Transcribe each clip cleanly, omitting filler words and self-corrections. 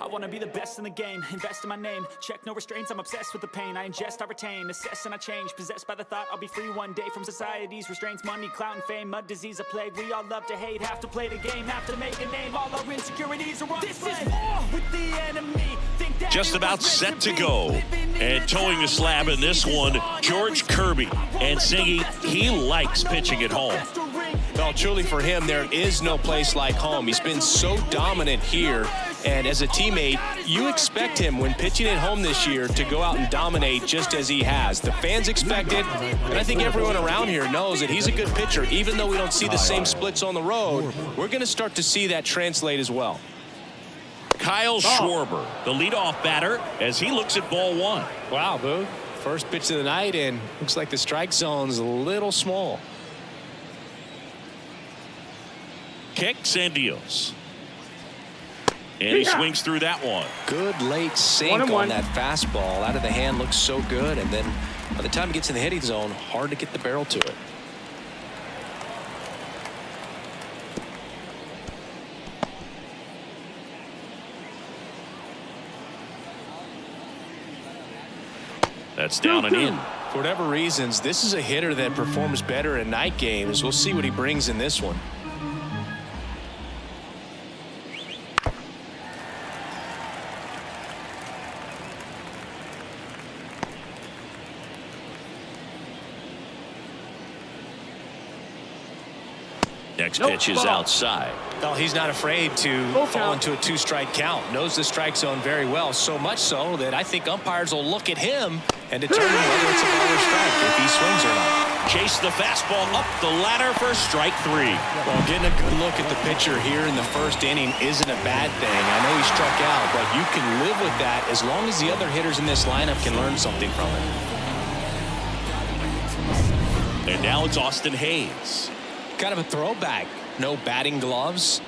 I wanna be the best in the game, invest in my name. Check no restraints, I'm obsessed with the pain. I ingest, I retain, assess and I change. Possessed by the thought I'll be free one day from society's restraints. Money, clout and fame, mud, disease, a plague. We all love to hate, have to play the game, have to make a name. All our insecurities are on display. This is war with the enemy. Just about set to go. And towing the slab in this one, George Kirby. And Singy, he likes pitching at home. Well, truly for him, there is no place like home. He's been so dominant here. And as a teammate, you expect him when pitching at home this year to go out and dominate just as he has. The fans expect it, and I think everyone around here knows that he's a good pitcher. Even though we don't see the same splits on the road, we're going to start to see that translate as well. Kyle Schwarber, the leadoff batter, as he looks at ball one. Wow, Boo. First pitch of the night, and looks like the strike zone's a little small. Kicks and deals. And he swings through that one. Good late sink on that fastball. Out of the hand, looks so good. And then by the time it gets in the hitting zone, hard to get the barrel to it. That's down and in. For whatever reasons, this is a hitter that performs better in night games. We'll see what he brings in this one. Next pitch is outside. Well, he's not afraid to fall into a two-strike count. Knows the strike zone very well, so much so that I think umpires will look at him and determine whether it's a ball or strike if he swings or not. Chase the fastball up the ladder for strike three. Well, getting a good look at the pitcher here in the first inning isn't a bad thing. I know he struck out, but you can live with that as long as the other hitters in this lineup can learn something from it. And now it's Austin Hayes. Kind of a throwback. No batting gloves.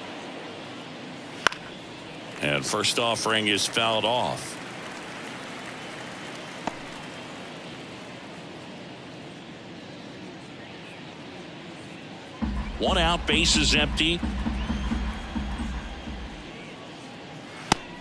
And first offering is fouled off. One out, base is empty.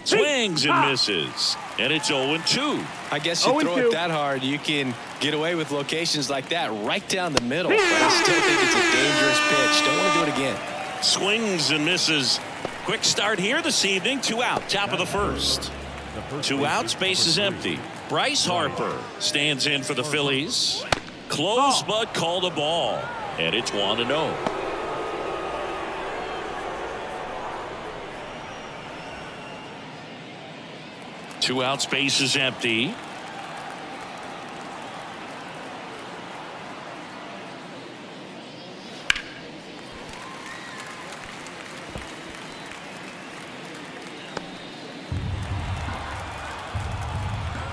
Swings and misses. And it's 0-2. I guess you throw it that hard, you can get away with locations like that right down the middle. But I still think it's a dangerous pitch. Don't want to do it again. Swings and misses. Quick start here this evening. 2 out, top of the first. 2 outs, base is empty. Bryce Harper stands in for the Phillies. Close but called a ball. And it's 1-0. Two outs, base is empty.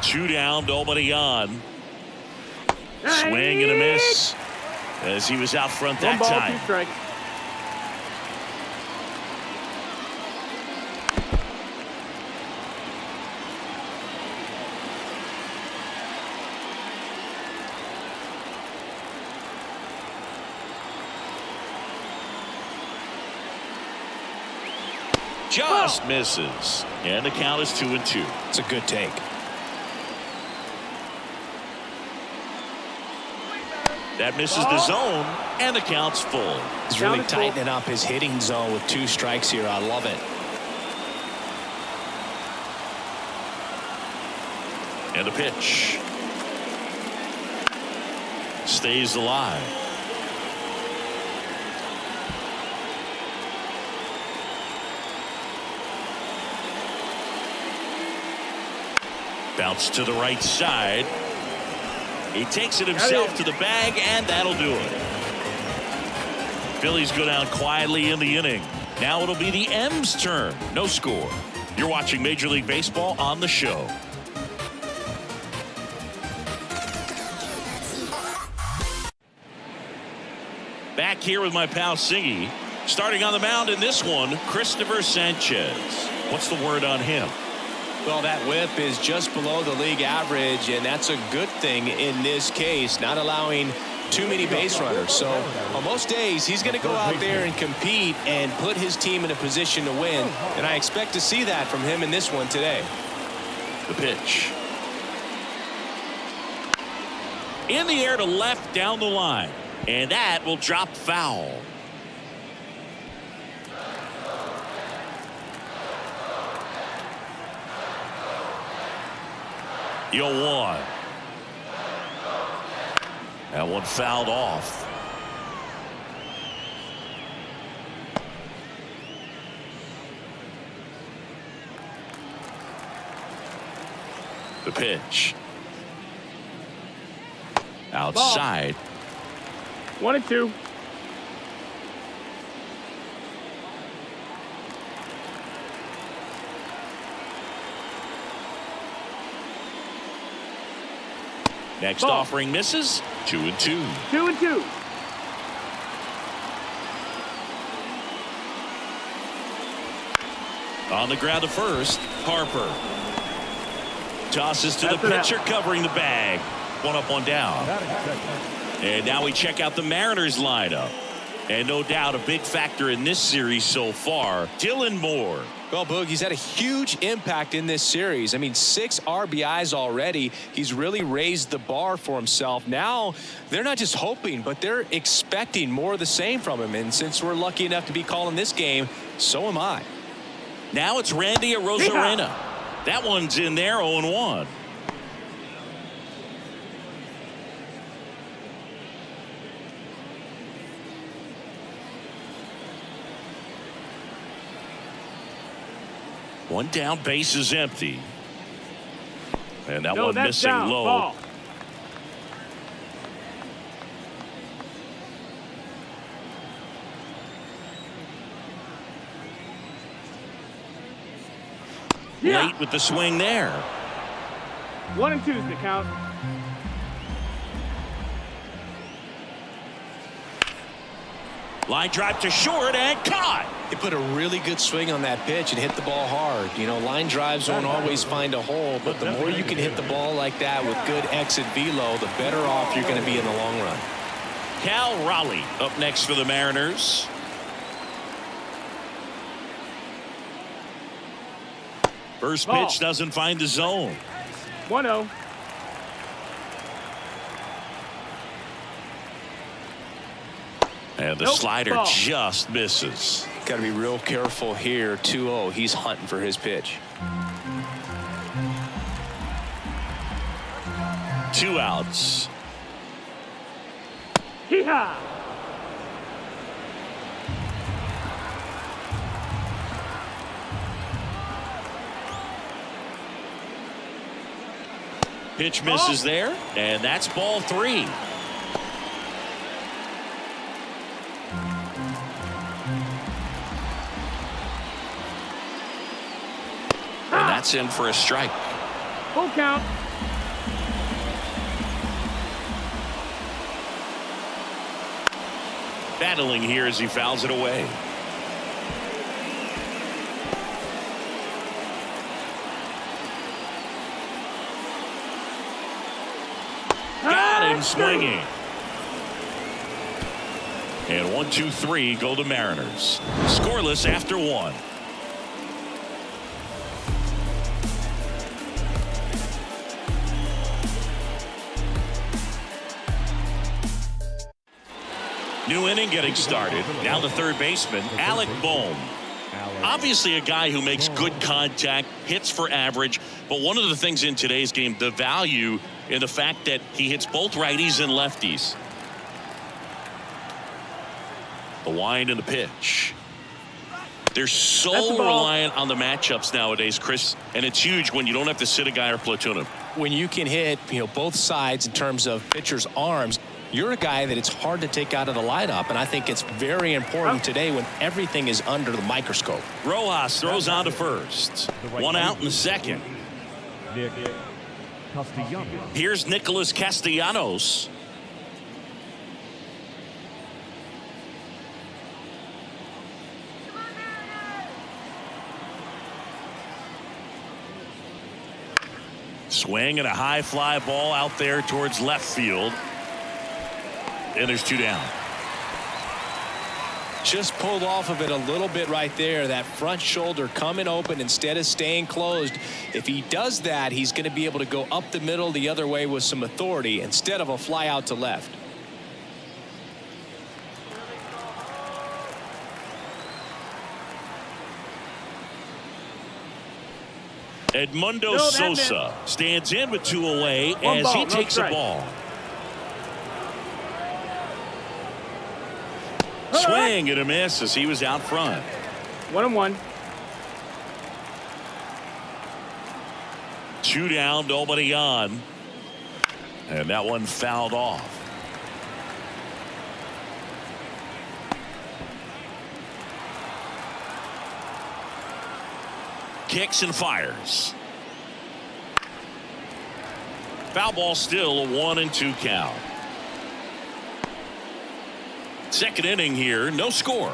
Two down, nobody on. Swing and a miss as he was out front that time. Just misses. And the count is 2-2. It's a good take. That misses the zone, and the count's full. He's really tightening up his hitting zone with 2 strikes here. I love it. And the pitch. Stays alive. Bounce to the right side. He takes it himself to the bag, and that'll do it. Phillies go down quietly in the inning. Now it'll be the M's turn. No score. You're watching Major League Baseball on the show. Back here with my pal Singy. Starting on the mound in this one, Christopher Sanchez. What's the word on him? Well, that whip is just below the league average, and that's a good thing in this case. Not allowing too many base runners. So on most days, he's going to go out there and compete and put his team in a position to win. And I expect to see that from him in this one today. The pitch. In the air to left down the line. And that will drop foul. You'll one. That one fouled off. The pitch. Outside. 1-2. Next Ball. offering misses. 2-2. 2-2. On the ground to first. Harper. Tosses to That's the it out. pitcher covering the bag. One up, one down. And now we check out the Mariners lineup. And no doubt a big factor in this series so far, Dylan Moore. Well, Boog, he's had a huge impact in this series. I mean, 6 RBIs already. He's really raised the bar for himself. Now, they're not just hoping, but they're expecting more of the same from him. And since we're lucky enough to be calling this game, so am I. Now it's Randy Arozarena. That one's in there, 0-1. One down, base is empty. And that one that's missing down. low. Ball. Yeah. Late with the swing there. 1-2 is the count. Line drive to short and caught. He put a really good swing on that pitch and hit the ball hard. You know, line drives won't always find a hole, but the more you can hit the ball like that with good exit velo, the better off you're going to be in the long run. Cal Raleigh up next for the Mariners. First Ball. pitch doesn't find the zone. 1-0. And the Nope. slider Ball. just misses. Got to be real careful here. 2-0. He's hunting for his pitch. 2 outs. Hee-haw. Pitch misses there, and that's ball 3. And that's in for a strike. Full count. Battling here as he fouls it away. Got him swinging. And 1, 2, 3 go the Mariners. Scoreless after 1. New inning getting started. Now the third baseman, Alec Bohm. Obviously a guy who makes good contact, hits for average, but one of the things in today's game, the value in the fact that he hits both righties and lefties. The wind and the pitch. They're so reliant on the matchups nowadays, Chris, and it's huge when you don't have to sit a guy or platoon him. When you can hit, both sides in terms of pitchers' arms, you're a guy that it's hard to take out of the lineup, and I think it's very important today when everything is under the microscope. Rojas throws on to first. 1 out in the second. Here's Nicholas Castellanos. Swing and a high fly ball out there towards left field. and there's 2 down. Just pulled off of it a little bit right there. That front shoulder coming open instead of staying closed. If he does that, he's going to be able to go up the middle the other way with some authority instead of a fly out to left. Edmundo Sosa stands in with 2 away as he takes a ball. Swing and a miss as he was out front. 1-1. 2 down, nobody on. And that one fouled off. Kicks and fires. Foul ball, still a 1-2 count. Second inning here, no score.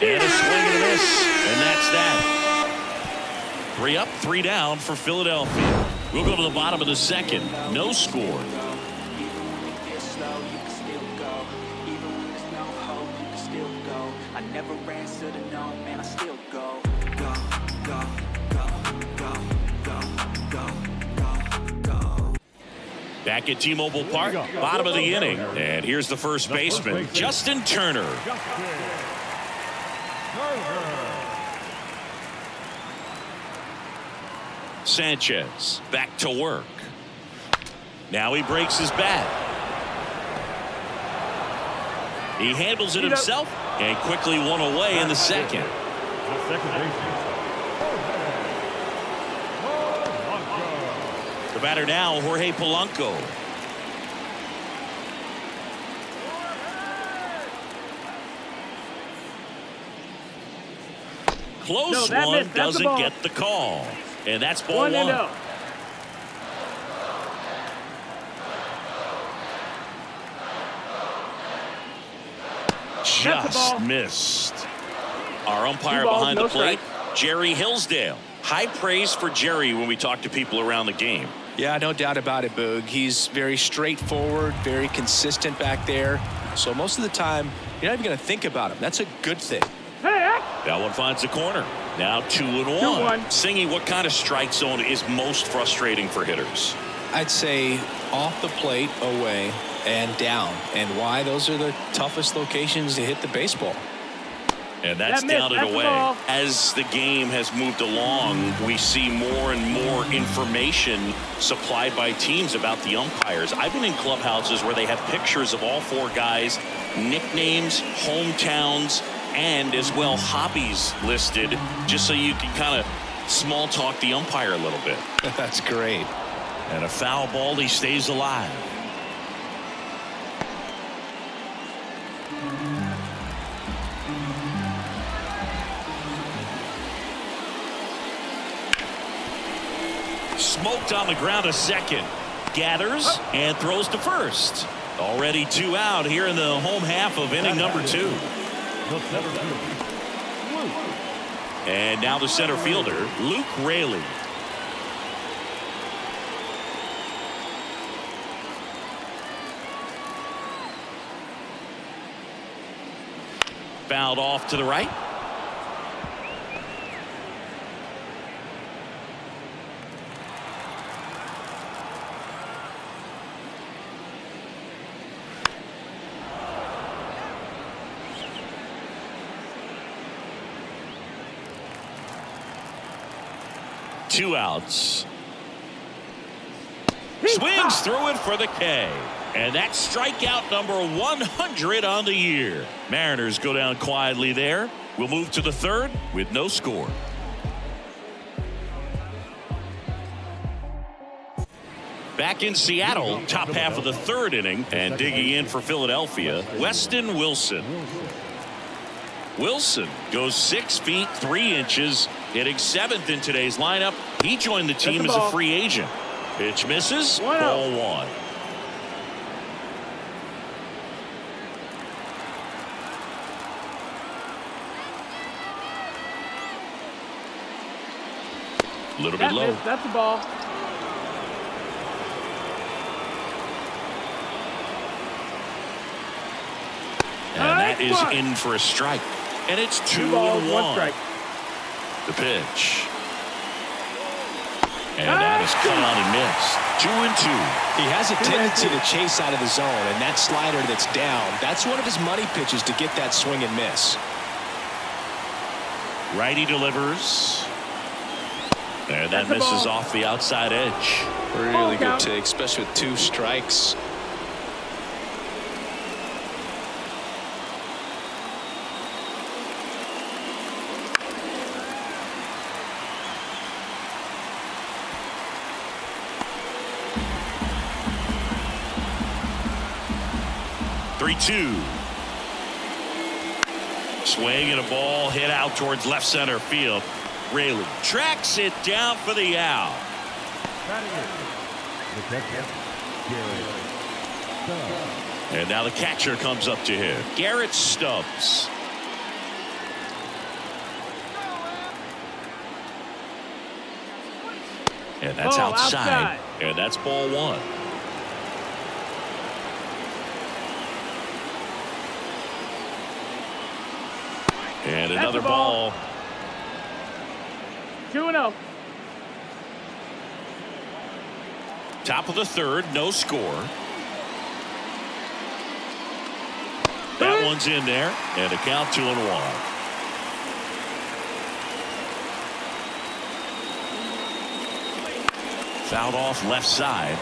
And a swing and a miss, and that's that. 3 up, 3 down for Philadelphia. We'll go to the bottom of the second. No score. I never answer to no, man, I still go. Back at T-Mobile Park, bottom of the inning. And here's the first baseman, Justin Turner. Sanchez back to work. Now he breaks his bat. He handles it himself and quickly 1 away in the second. The batter now, Jorge Polanco. Close one, doesn't get the call. And that's ball 1. Just missed. Our umpire behind the plate, Jerry Hillsdale. High praise for Jerry when we talk to people around the game. Yeah, no doubt about it, Boog. He's very straightforward, very consistent back there. So most of the time, you're not even going to think about him. That's a good thing. That one finds the corner. Now 2-1. Singy, what kind of strike zone is most frustrating for hitters? I'd say off the plate, away, and down. And why? Those are the toughest locations to hit the baseball. And that's down and away. As the game has moved along, we see more and more information supplied by teams about the umpires. I've been in clubhouses where they have pictures of all 4 guys, nicknames, hometowns, and as well hobbies listed, just so you can kind of small talk the umpire a little bit. That's great. And a foul ball, he stays alive. Smoked on the ground, a second. Gathers and throws to first. Already 2 out here in the home half of inning number 2. And now the center fielder, Luke Raley. Fouled off to the right. Two outs. Swings through it for the K. And that's strikeout number 100 on the year. Mariners go down quietly there. We'll move to the third with no score. Back in Seattle, top half of the third inning, and digging in for Philadelphia, Weston Wilson. Wilson goes 6 feet 3 inches, hitting 7th in today's lineup. He joined the team as a free agent. Pitch misses, ball 1. A little bit low. That's the ball. is in for a strike. And it's 2-1. One strike. The pitch. And that is cut on and missed. 2-2. He has a tendency to chase out of the zone, and that slider that's down, that's one of his money pitches to get that swing and miss. Righty delivers. And that misses off the outside edge. Really good take, especially with 2 strikes. Swing and a ball hit out towards left center field. Raley tracks it down for the out. And now the catcher comes up to him. Garrett Stubbs. And that's outside. And that's ball 1. And another ball. 2-0. Top of the 3rd, no score. That one's in there, and a count 2-1. Fouled off left side.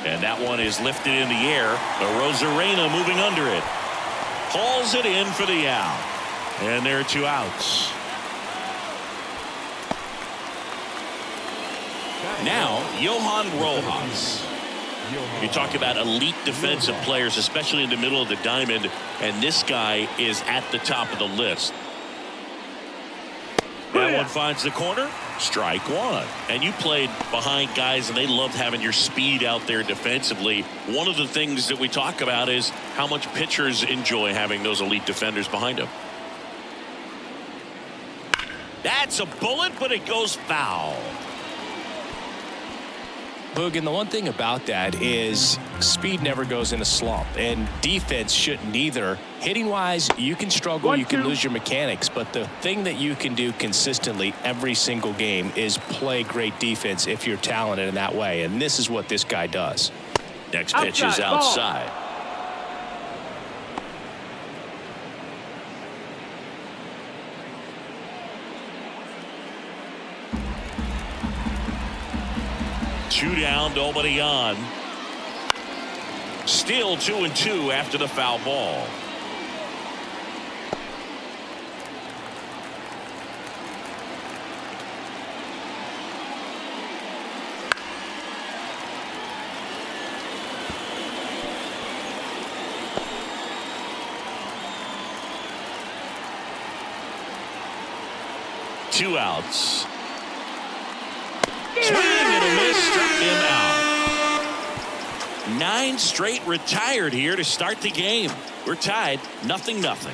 And that one is lifted in the air. Rosarena moving under it. Hauls it in for the out. And there are 2 outs. Now, Johan Rojas. You talk about elite defensive players, especially in the middle of the diamond, and this guy is at the top of the list. That one finds the corner. Strike 1. And you played behind guys, and they loved having your speed out there defensively. One of the things that we talk about is how much pitchers enjoy having those elite defenders behind them. That's a bullet, but it goes foul. Boog, and the one thing about that is speed never goes in a slump, and defense shouldn't either. Hitting wise, you can struggle, you can lose your mechanics, but the thing that you can do consistently every single game is play great defense if you're talented in that way, and this is what this guy does. Next pitch is outside. Two down, nobody on. Still 2-2 after the foul ball. Two outs. Swing and a miss, struck him out. 9 straight retired here to start the game. We're tied, 0-0.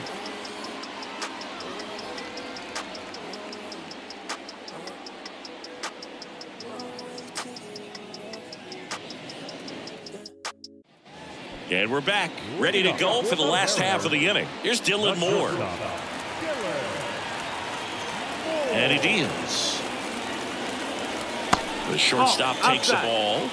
And we're back, ready to go for the last half of the inning. Here's Dylan Moore. And it is. The shortstop takes the ball.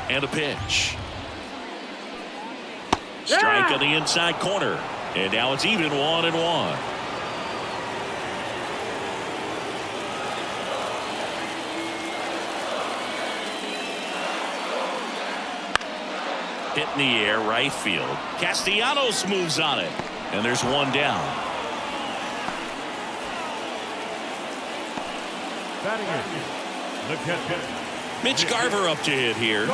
And a pitch. Strike on the inside corner. And now it's even 1-1. Hit in the air, right field. Castellanos moves on it. And there's one down. Mitch Garver up to hit here.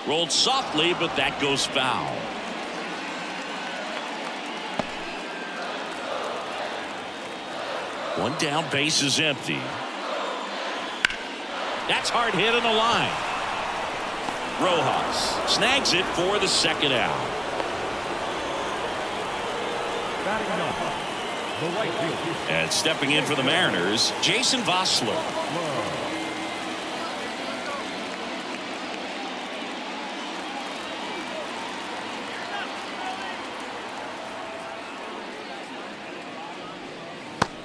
Rolled softly, but that goes foul. One down, base is empty. That's hard hit on the line. Rojas snags it for the second out. And stepping in for the Mariners, Jason Vossler.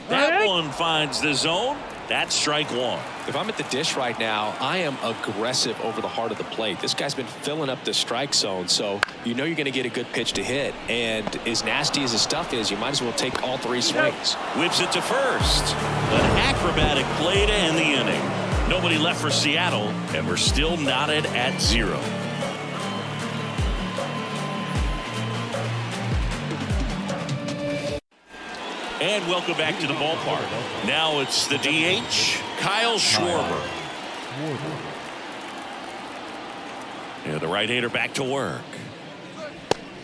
That one finds the zone. That's strike one. If I'm at the dish right now, I am aggressive over the heart of the plate. This guy's been filling up the strike zone, so you know you're going to get a good pitch to hit. And as nasty as the stuff is, you might as well take all three swings. Whips it to first. An acrobatic play to end the inning. Nobody left for Seattle, and we're still knotted at 0. And welcome back to the ballpark. Now it's the DH, Kyle Schwarber. Yeah, the right-hander back to work.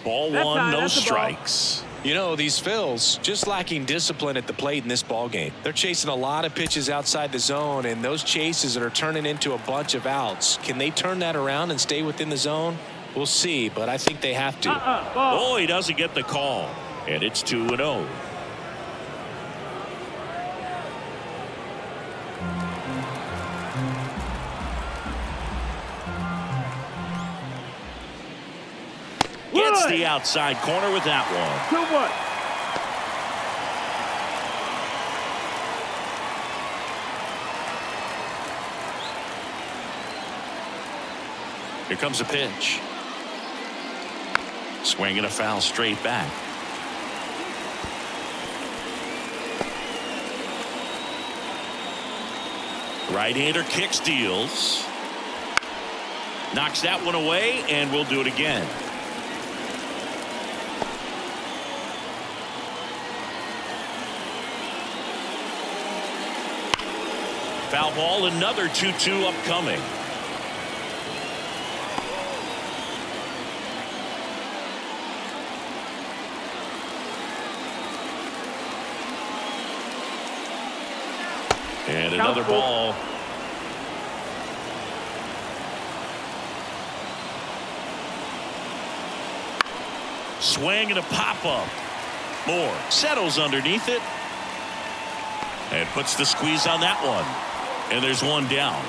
Ball one, no strikes. You know, these Phils just lacking discipline at the plate in this ball game. They're chasing a lot of pitches outside the zone, and those chases that are turning into a bunch of outs. Can they turn that around and stay within the zone? We'll see, but I think they have to. Oh, he doesn't get the call, and it's 2-0. Gets the outside corner with that one. 2-1. Here comes a pitch. Swinging a foul straight back. Right-hander kicks, deals. Knocks that one away, and we'll do it again. Foul ball, another 2-2 upcoming. And another ball. Swing and a pop-up. Moore settles underneath it. And puts the squeeze on that one. And there's one down.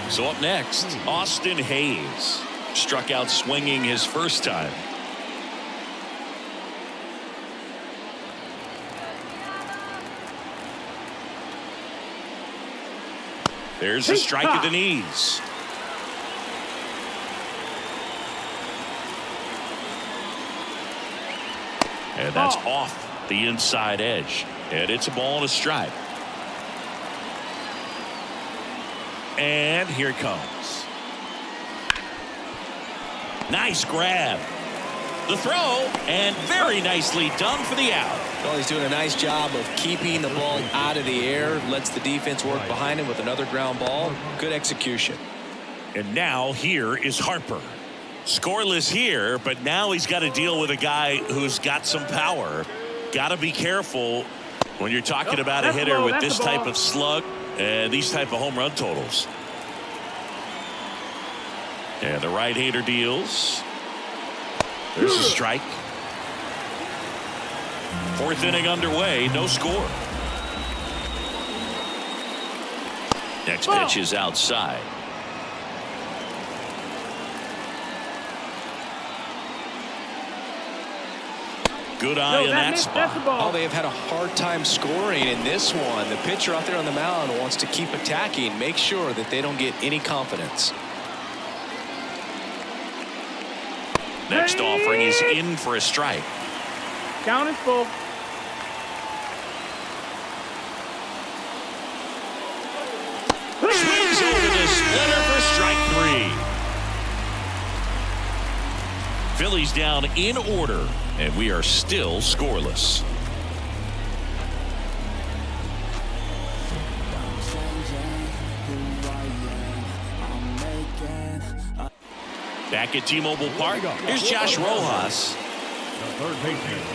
So up next, Austin Hayes. Struck out swinging his first time. There's a strike at the knees. And that's off the inside edge. And it's a ball and a strike. And here it comes. Nice grab. The throw, and very nicely done for the out. Well, he's doing a nice job of keeping the ball out of the air. Lets the defense work behind him with another ground ball. Good execution. And now here is Harper. Scoreless here, but now he's got to deal with a guy who's got some power. Got to be careful when you're talking about a hitter with this type of slug and these type of home run totals. And the right-hander deals. There's a strike. Fourth inning underway, no score. Next pitch is outside. Good eye in that spot. Oh, they have had a hard time scoring in this one. The pitcher out there on the mound wants to keep attacking, make sure that they don't get any confidence. Next offering is in for a strike. Count is full. Swings over the splitter for strike 3. Phillies down in order, and we are still scoreless. Back at T-Mobile Park, here's Josh Rojas.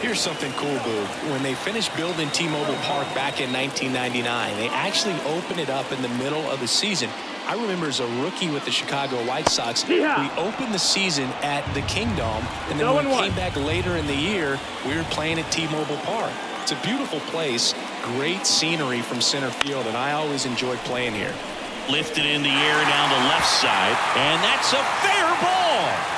Here's something cool, Boo. When they finished building T-Mobile Park back in 1999, they actually opened it up in the middle of the season. I remember as a rookie with the Chicago White Sox, we opened the season at the Kingdome, and then when we came back later in the year, we were playing at T-Mobile Park. It's a beautiful place, great scenery from center field, and I always enjoyed playing here. Lifted in the air down the left side, and that's a fair ball.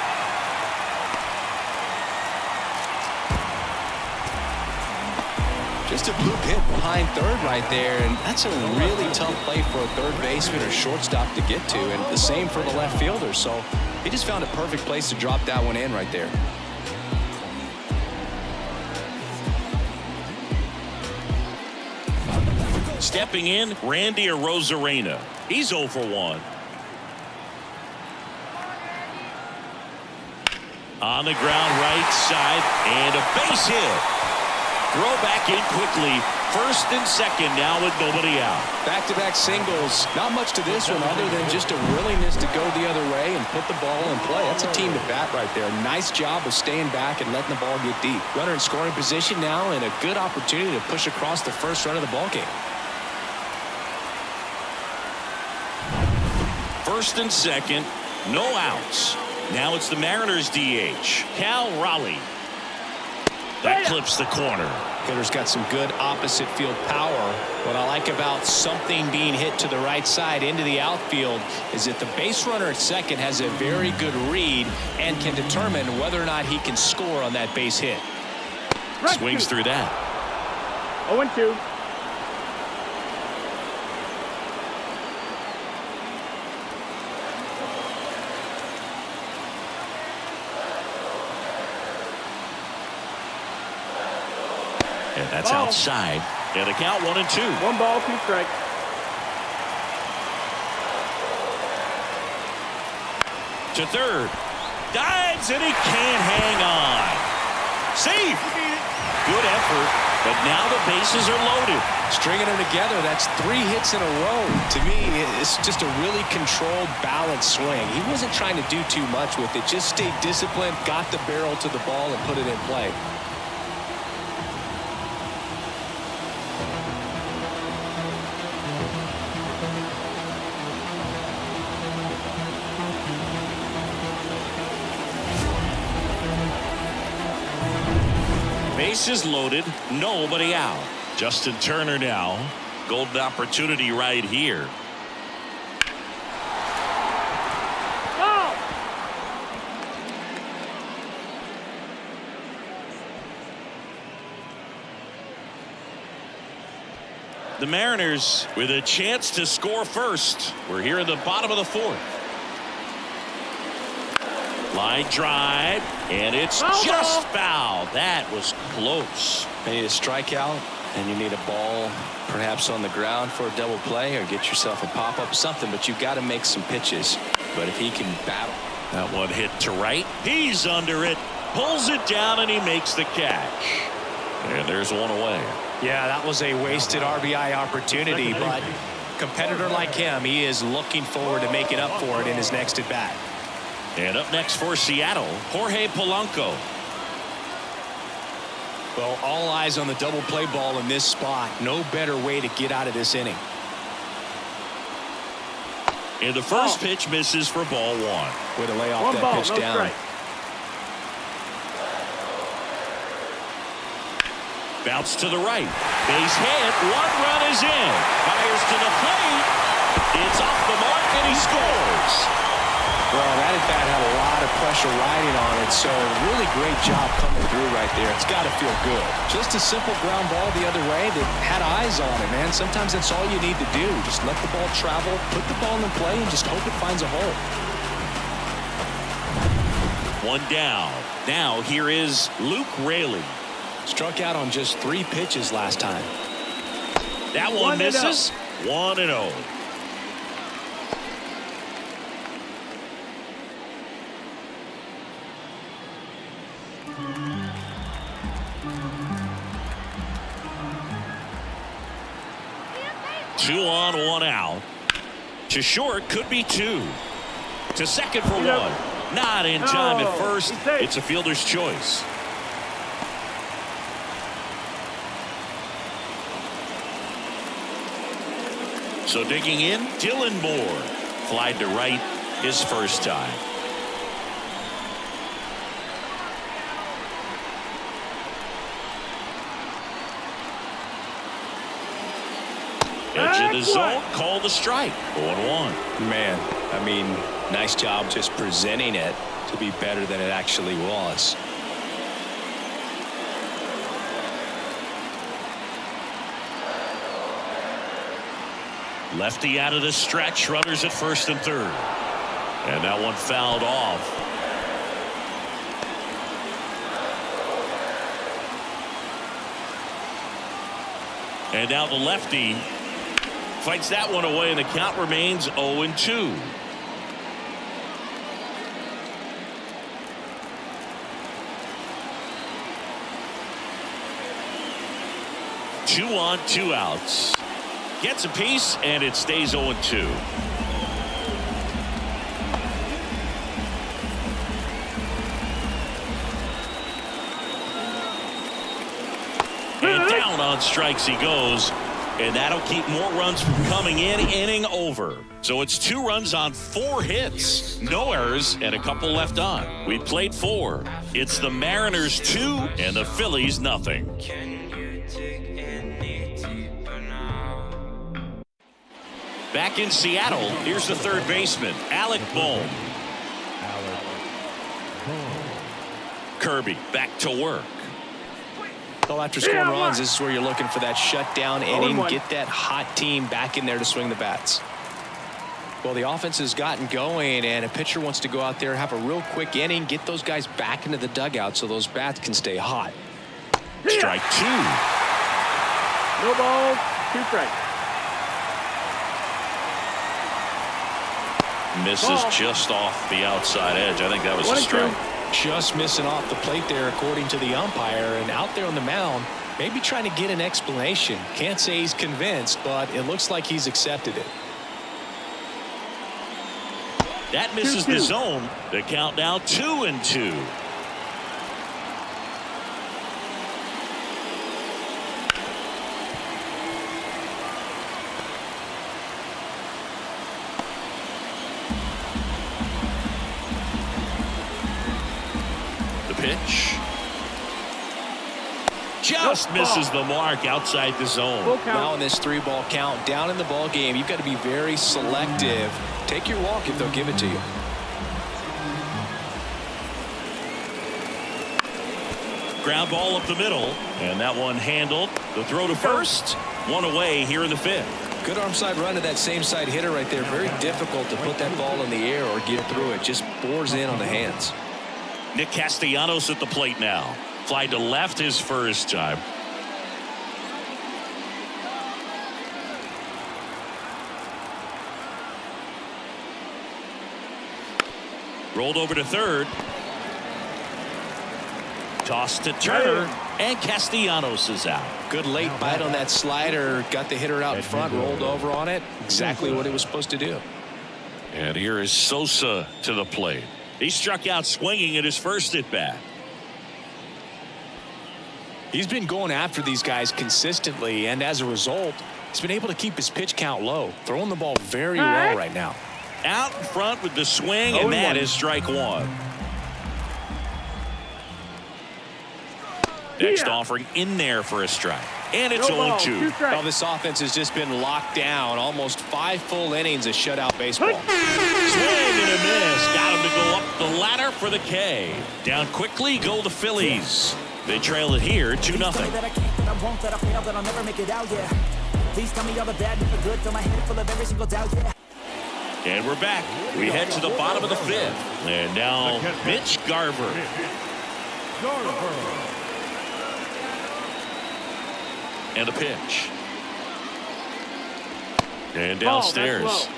Just a bloop hit behind third right there, and that's a really tough play for a third baseman or shortstop to get to, and the same for the left fielder. So he just found a perfect place to drop that one in right there. Stepping in, Randy Arozarena. He's 0 for 1. On the ground right side, and a base hit. Throw back in quickly. First and second now with nobody out. Back-to-back singles. Not much to this one other than just a willingness to go the other way and put the ball in play. That's a team to bat right there. Nice job of staying back and letting the ball get deep. Runner in scoring position now, and a good opportunity to push across the first run of the ball game. First and second, no outs. Now it's the Mariners DH, Cal Raleigh. That clips the corner. Hitter's got some good opposite field power. What I like about something being hit to the right side into the outfield is that the base runner at second has a very good read and can determine whether or not he can score on that base hit. Swings through that. 0-2. And that's outside. And the count 1-2. 1 ball, 2 strikes. To third. Dives and he can't hang on. Safe. Good effort. But now the bases are loaded. Stringing them together, that's 3 hits in a row. To me, it's just a really controlled, balanced swing. He wasn't trying to do too much with it. Just stayed disciplined, got the barrel to the ball, and put it in play. Bases loaded, nobody out. Justin Turner now. Golden opportunity right here. Oh! The Mariners with a chance to score first. We're here in the bottom of the 4th. Line drive, and it's just foul. That was close. You need a strikeout, and you need a ball perhaps on the ground for a double play, or get yourself a pop-up, something, but you've got to make some pitches. But if he can battle. That one hit to right. He's under it, pulls it down, and he makes the catch. And there's one away. Yeah, that was a wasted RBI opportunity, but competitor like him, he is looking forward to making up for it in his next at-bat. And up next for Seattle, Jorge Polanco. Well, all eyes on the double play ball in this spot. No better way to get out of this inning. And the first pitch misses for ball 1. Way to lay off 1 that ball, pitch no down. strike. Bounce to the right. Base hit. 1 run is in. Fires to the plate. It's off the mark, and he scores. Well, that at bat had a lot of pressure riding on it, so really great job coming through right there. It's got to feel good. Just a simple ground ball the other way that had eyes on it, man. Sometimes that's all you need to do. Just let the ball travel, put the ball in play, and just hope it finds a hole. 1 down. Now here is Luke Raley. Struck out on just 3 pitches last time. That one misses. 1-0. Two on, 1 out. To short, could be 2. To second for 1. Not in time at first. he's safe. It's a fielder's choice. So digging in, Dylan Moore. Flied to right his first time. Edge of the zone, called a strike. 0-1. Man, I mean, nice job just presenting it to be better than it actually was. Lefty out of the stretch, runners at first and third. And that one fouled off. And now the lefty fights that one away, and the count remains 0-2. Two on, 2 outs. Gets a piece, and it stays 0-2. And down on strikes he goes, and that'll keep more runs from coming in. Inning over. So it's 2 runs on 4 hits, no errors, and a couple left on. We played 4. It's the Mariners 2 and the Phillies nothing. Back in Seattle, here's the third baseman, Alec Bohm. Kirby back to work. Well, after scoring runs, this is where you're looking for that shutdown inning. Get that hot team back in there to swing the bats. Well, the offense has gotten going, and a pitcher wants to go out there, have a real quick inning, get those guys back into the dugout so those bats can stay hot. Strike 2. No balls, 2 strikes. Misses just off the outside edge. I think that was a strike. Just missing off the plate there, according to the umpire, and out there on the mound, maybe trying to get an explanation. Can't say he's convinced, but it looks like he's accepted it. That misses the zone. The count now 2-2. Pitch. Just misses the mark outside the zone. Now in this 3-ball count, down in the ball game, you've got to be very selective. Take your walk if they'll give it to you. Ground ball up the middle, and that one handled. The throw to first. 1 away here in the 5th. Good arm side run to that same side hitter right there. Very difficult to put that ball in the air or get through it. Just bores in on the hands. Nick Castellanos at the plate now. Fly to left his first time. Rolled over to third. Toss to Turner, and Castellanos is out. Good late bite on that slider. Got the hitter out in front, rolled over on it. Exactly what he was supposed to do. And here is Sosa to the plate. He struck out swinging at his first at bat. He's been going after these guys consistently, and as a result, he's been able to keep his pitch count low, throwing the ball very well right now. Out in front with the swing, and that is strike 1. Next offering in there for a strike. And it's 0-2. Well, this offense has just been locked down. Almost 5 full innings of shutout baseball. Swing and a miss. Got him to go up the ladder for the K. Down quickly go the Phillies. They trail it here 2-0. That I can't, that I won't, that I fail, that I'll never make it out, yeah. Please tell me all the bad, never good. Fill my head full of every single doubt, yeah. And we're back. We head to the bottom of the 5th. And now Mitch Garver. And a pitch. And downstairs.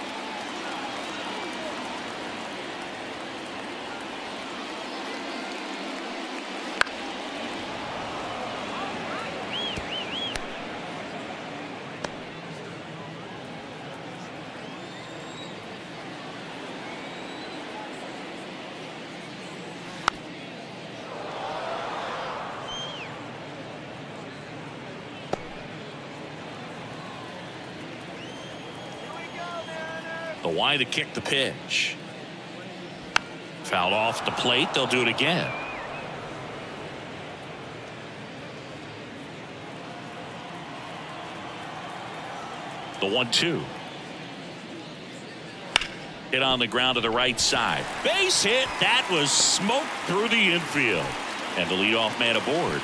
why to kick the pitch. Fouled off the plate. They'll do it again. The 1-2. Hit on the ground to the right side. Base hit. That was smoked through the infield. And the leadoff man aboard.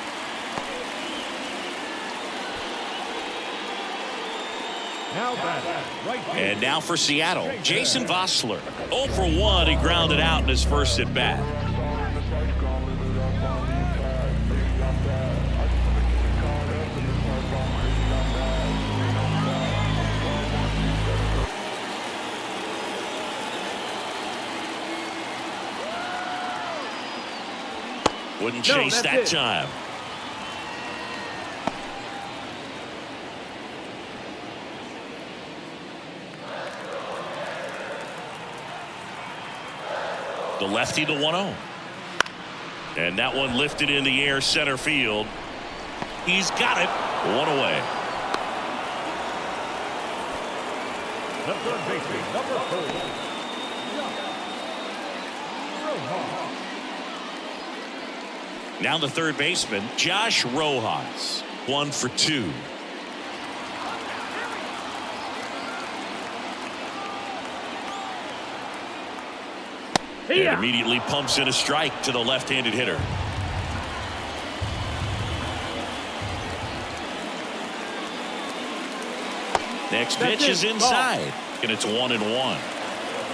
And now for Seattle, Jason Vossler. 0 for 1. He grounded out in his first at bat. Wouldn't chase that time. The lefty, the 1-0. And that one lifted in the air center field. He's got it. One away. The third baseman, number 4. Now the third baseman, Josh Rojas. 1 for 2. And immediately pumps in a strike to the left-handed hitter. Next pitch is inside, and it's 1-1.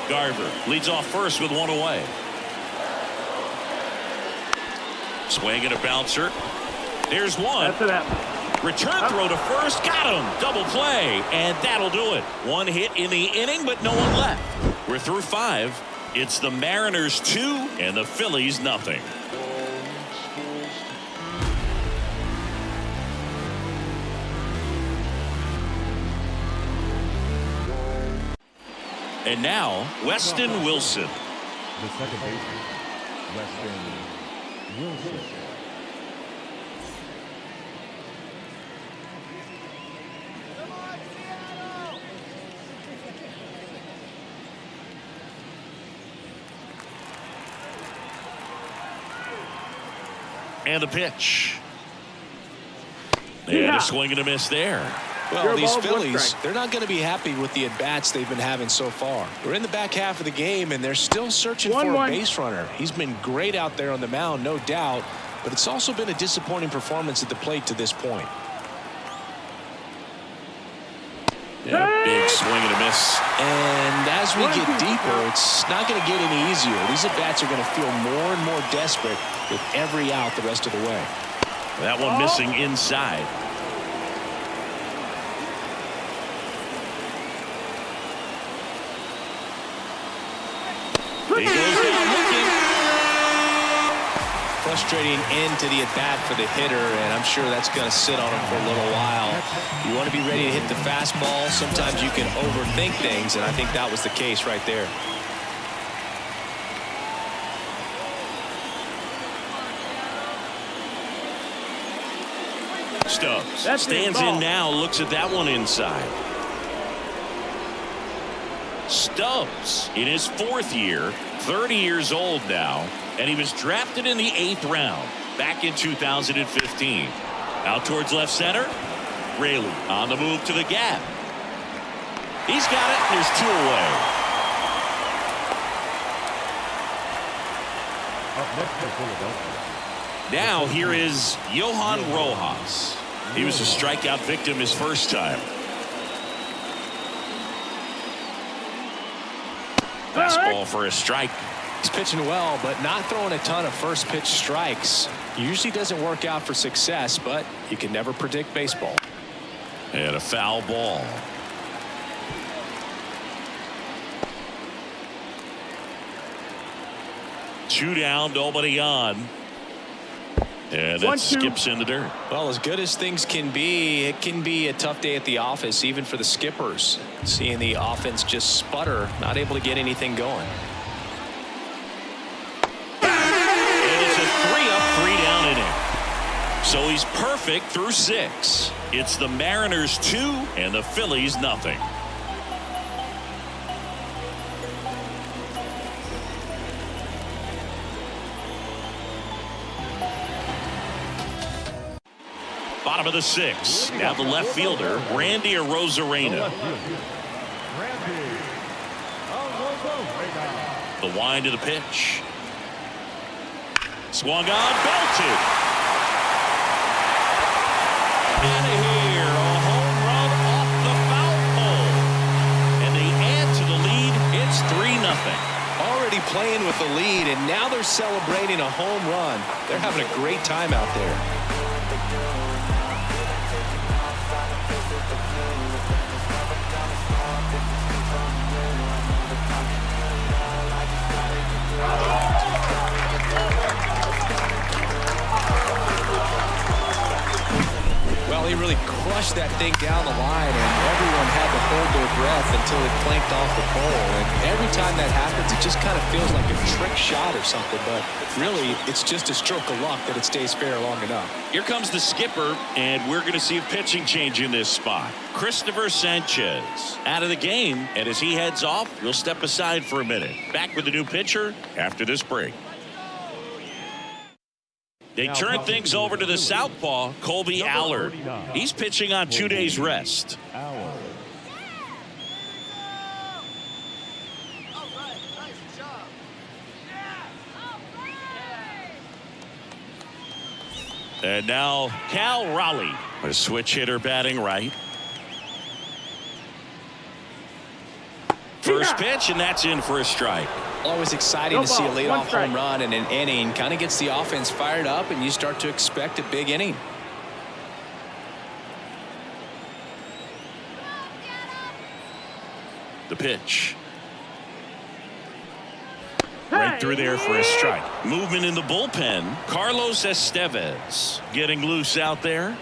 Garver leads off first with 1 away. Swing and a bouncer. There's one. Return throw to first. Got him. Double play, and that'll do it. One hit in the inning, but no one left. We're through 5. It's the Mariners 2 and the Phillies nothing. And now Weston Wilson. The second baseman, Weston Wilson. And the pitch. And a swing and a miss there. Well, these Phillies, they're not going to be happy with the at-bats they've been having so far. We're in the back half of the game, and they're still searching for a base runner. He's been great out there on the mound, no doubt, but it's also been a disappointing performance at the plate to this point. Yeah, big swing and a miss. And as we get deeper, it's not going to get any easier. These at-bats are going to feel more and more desperate with every out the rest of the way. That one missing inside. He goes down looking. Frustrating end to the at-bat for the hitter, and I'm sure that's going to sit on him for a little while. You want to be ready to hit the fastball. Sometimes you can overthink things, and I think that was the case right there. Stubbs stands in now, looks at that one inside. Stubbs in his 4th year, 30 years old now, and he was drafted in the 8th round back in 2015. Out towards left center. Raley on the move to the gap. He's got it, and there's 2 away. Up next for Philadelphia. Now here is Johan Rojas. He was a strikeout victim his first time. Fastball for a strike. He's pitching well, but not throwing a ton of first pitch strikes. Usually doesn't work out for success, but you can never predict baseball. And a foul ball. Two down, nobody on. And it skips in the dirt. Well, as good as things can be, it can be a tough day at the office, even for the skippers. Seeing the offense just sputter, not able to get anything going. And it's a 3-up, 3-down inning. So he's perfect through 6. It's the Mariners 2 and the Phillies nothing. Bottom of the 6th. Now the left fielder, Randy Arozarena. The wind of the pitch. Swung on, belted. Out of here, a home run off the foul pole. And they add to the lead. It's 3-0. Already playing with the lead, and now they're celebrating a home run. They're having a great time out there. Well, he really crushed that thing down the line, and everyone had to hold their breath until it clanked off the pole. And every time that happens, it just kind of feels like a trick shot or something. But really, it's just a stroke of luck that it stays fair long enough. Here comes the skipper, and we're going to see a pitching change in this spot. Christopher Sanchez out of the game, and as he heads off, we'll step aside for a minute. Back with the new pitcher after this break. They turn things over to the southpaw, Colby Allard. He's pitching on 2 days rest. And now Cal Raleigh, a switch hitter batting right. First pitch, and that's in for a strike. Always exciting to see a leadoff home run in an inning. Kind of gets the offense fired up, and you start to expect a big inning. The pitch. Right through there for a strike. Movement in the bullpen. Carlos Estevez getting loose out there.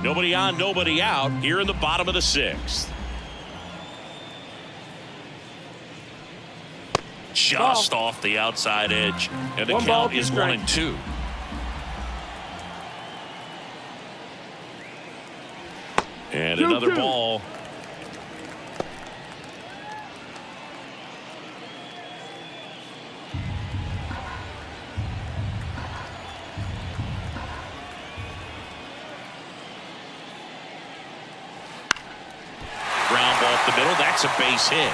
Nobody on, nobody out here in the bottom of the 6th. Just off the outside edge, and the count is 1-2. And another ball. Ground ball up the middle. That's a base hit.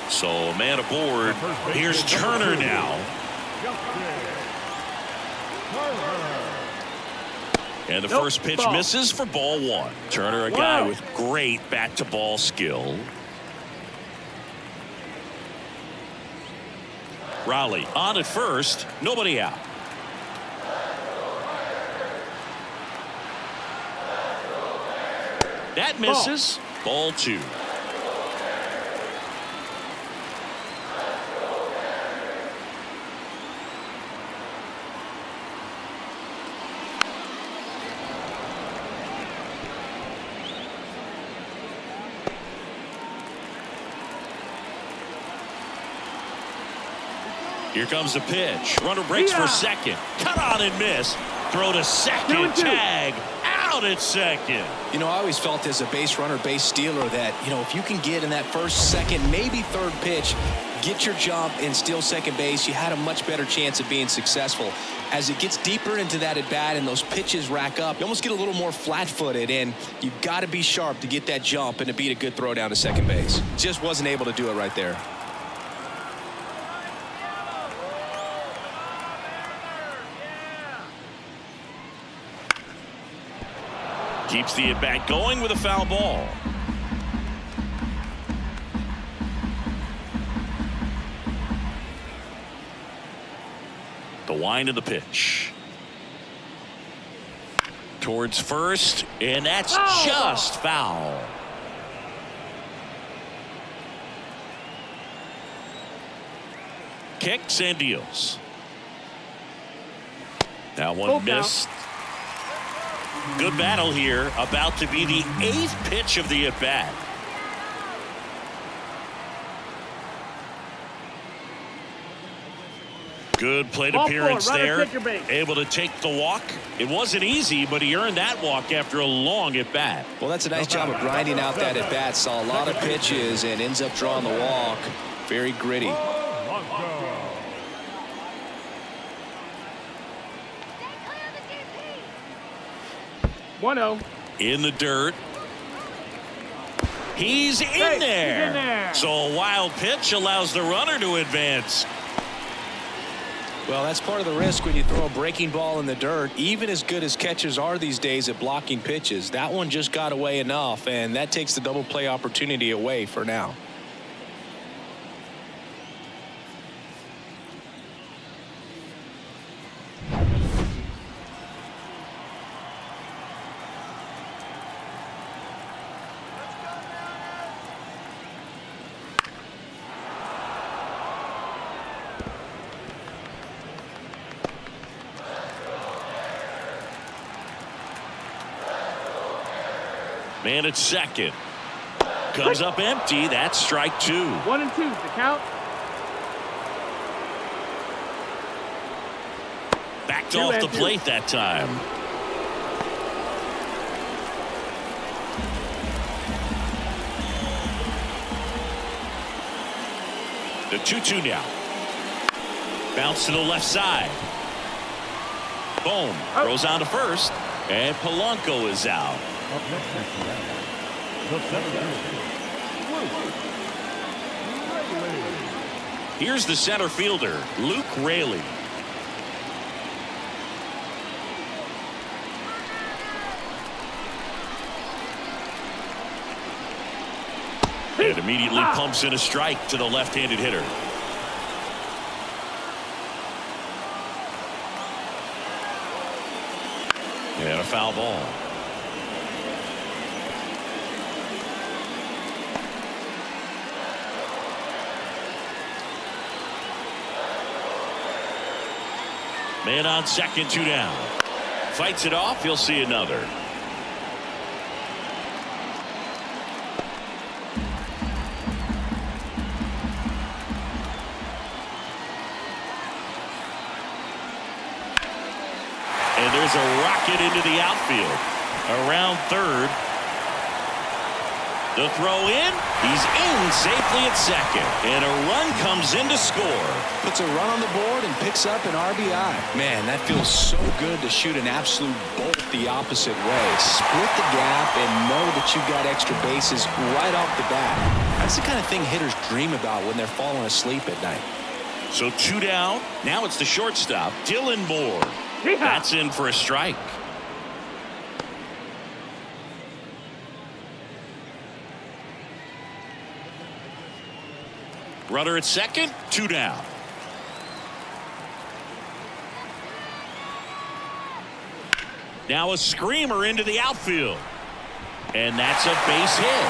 So a man aboard. Here's Turner now. And the first pitch misses for ball 1. Turner, a guy with great bat-to-ball skill. Raleigh on at first. Nobody out. That misses. Ball 2. Here comes the pitch. Runner breaks for second. Cut on and miss. Throw to second. Tag. Out at second. You know, I always felt as a base runner, base stealer that, you know, if you can get in that first, second, maybe third pitch, get your jump and steal second base, you had a much better chance of being successful. As it gets deeper into that at bat and those pitches rack up, you almost get a little more flat-footed, and you've got to be sharp to get that jump and to beat a good throw down to second base. Just wasn't able to do it right there. Keeps the at-bat going with a foul ball. The wind of the pitch. Towards first, and that's just foul. Kicks and deals. That one missed. Good battle here. About to be the 8th pitch of the at-bat. Good plate Ball appearance four, runner, there. take your base. Able to take the walk. It wasn't easy, but he earned that walk after a long at bat. Well, that's a nice job of grinding out that at bat. Saw a lot of pitches and ends up drawing the walk. Very gritty. 1-0. In the dirt. He's in Hey, there. he's in there. So a wild pitch allows the runner to advance. Well, that's part of the risk when you throw a breaking ball in the dirt. Even as good as catchers are these days at blocking pitches, that one just got away enough, and that takes the double play opportunity away for now. Man at second. Comes up empty. That's strike 2. 1 and 2 the count. Backed 2 off and the 2. plate that time. The 2-2 now. Bounce to the left side. Boom. Throws on to first. And Polanco is out. Up next is the 7th. Here's the center fielder, Luke Raley. And immediately pumps in a strike to the left-handed hitter. And a foul ball. Man on second, 2 down. Fights it off. You'll see another. And there's a rocket into the outfield. Around third. The throw in. He's in safely at second. And a run comes in to score. Puts a run on the board and picks up an RBI. Man, that feels so good to shoot an absolute bolt the opposite way. Split the gap and know that you've got extra bases right off the bat. That's the kind of thing hitters dream about when they're falling asleep at night. So 2 down. Now it's the shortstop, Dylan Moore. That's in for a strike. Runner at second, 2 down. Now a screamer into the outfield. And that's a base hit.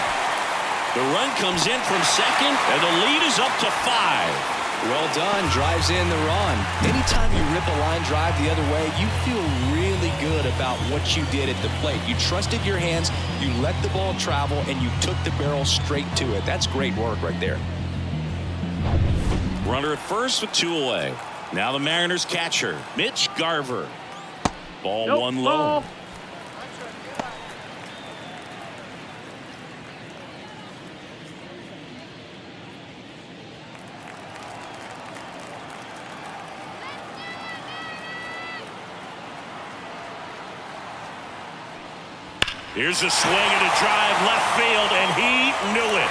The run comes in from second, and the lead is up to 5. Well done. Drives in the run. Anytime you rip a line drive the other way, you feel really good about what you did at the plate. You trusted your hands, you let the ball travel, and you took the barrel straight to it. That's great work right there. Runner at first with 2 away. Now the Mariners catcher, Mitch Garver. Ball 1 low. Here's a swing and a drive left field, and he knew it.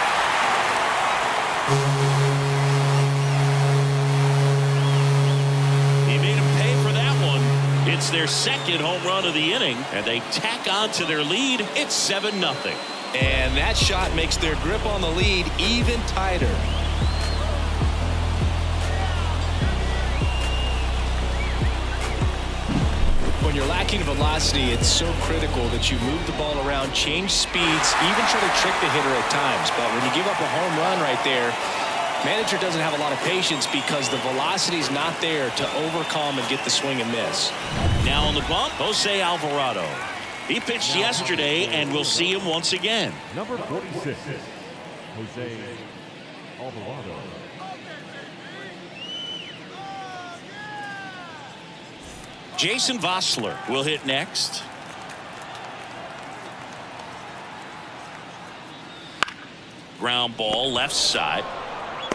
He made him pay for that one. It's their second home run of the inning, and they tack on to their lead. It's 7-0. And that shot makes their grip on the lead even tighter. When you're lacking velocity, it's so critical that you move the ball around, change speeds, even try to trick the hitter at times. But when you give up a home run right there, manager doesn't have a lot of patience because the velocity's not there to overcome and get the swing and miss. Now on the bump, Jose Alvarado. He pitched yesterday, and we'll see him once again. Number 46, Jose Alvarado. Jason Vossler will hit next. Ground ball left side.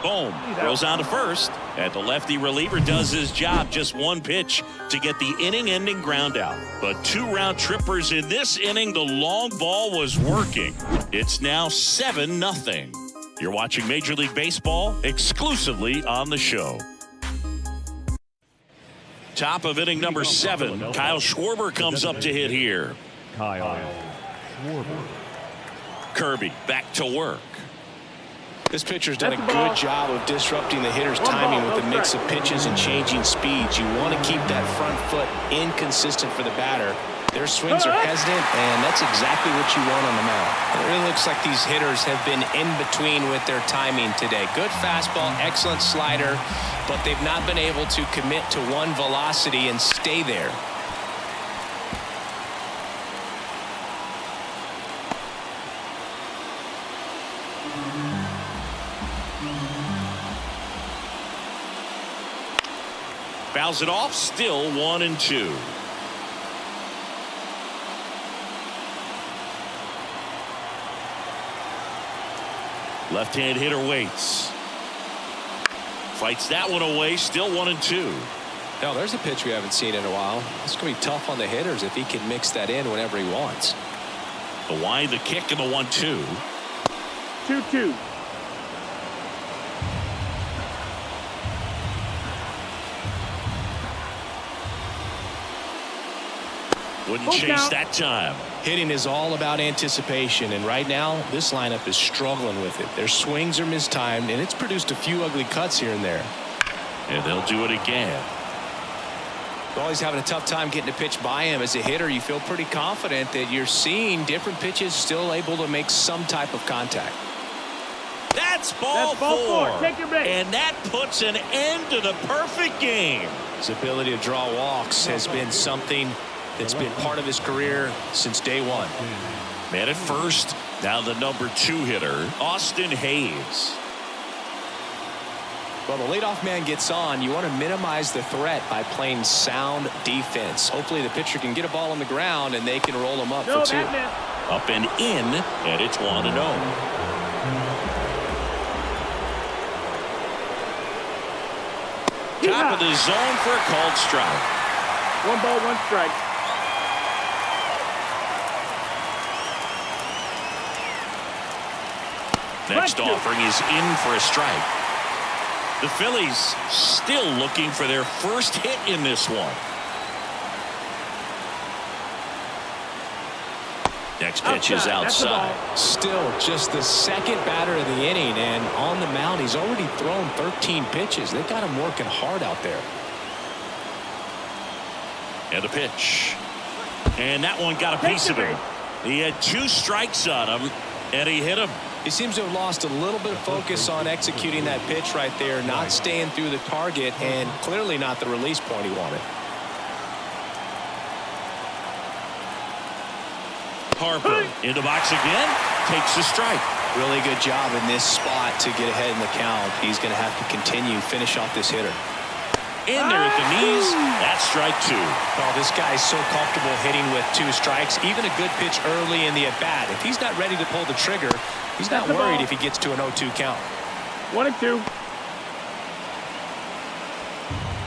Boom. Throws on to first. And the lefty reliever does his job. Just one pitch to get the inning-ending ground out. But 2 round trippers in this inning. The long ball was working. It's now 7-0. You're watching Major League Baseball exclusively on the show. Top of inning number 7. Kyle Schwarber comes up to hit here. Kyle Schwarber. Kirby back to work. This pitcher's done a good job of disrupting the hitter's timing with a mix of pitches and changing speeds. You want to keep that front foot inconsistent for the batter. Their swings are hesitant, and that's exactly what you want on the mound. It really looks like these hitters have been in between with their timing today. Good fastball, excellent slider, but they've not been able to commit to one velocity and stay there. Fouls it off, still 1-2. Left-hand hitter waits. Fights that one away, still 1-2. Now there's a pitch we haven't seen in a while. It's going to be tough on the hitters if he can mix that in whenever he wants. The wind, the kick, and the 1-2. 2-2. Wouldn't chase that time. Hitting is all about anticipation, and right now this lineup is struggling with it. Their swings are mistimed, and it's produced a few ugly cuts here and there. And they'll do it again. Well, he's having a tough time getting a pitch by him. As a hitter, you feel pretty confident that you're seeing different pitches still able to make some type of contact. That's ball 4. Take your base. And that puts an end to the perfect game. His ability to draw walks has been something that's been part of his career since day one. Man at first, now the number 2 hitter, Austin Hayes. Well, the leadoff man gets on. You want to minimize the threat by playing sound defense. Hopefully the pitcher can get a ball on the ground and they can roll him up for 2. Up and in, and it's 1-0. Top of the zone for a called strike. 1 ball, 1 strike. Next offering is in for a strike. The Phillies still looking for their first hit in this one. Next pitch is outside. Still just the second batter of the inning, and on the mound he's already thrown 13 pitches. They've got him working hard out there. And a pitch. And that one got a piece of him. He had 2 strikes on him, and he hit him. He seems to have lost a little bit of focus on executing that pitch right there, not staying through the target, and clearly not the release point he wanted. Harper in the box again, takes a strike. Really good job in this spot to get ahead in the count. He's going to have to continue, finish off this hitter. In there at the knees, that's strike 2. Well, this guy's so comfortable hitting with 2 strikes, even a good pitch early in the at-bat. If he's not ready to pull the trigger, he's not worried if he gets to an 0-2 count. 1-2.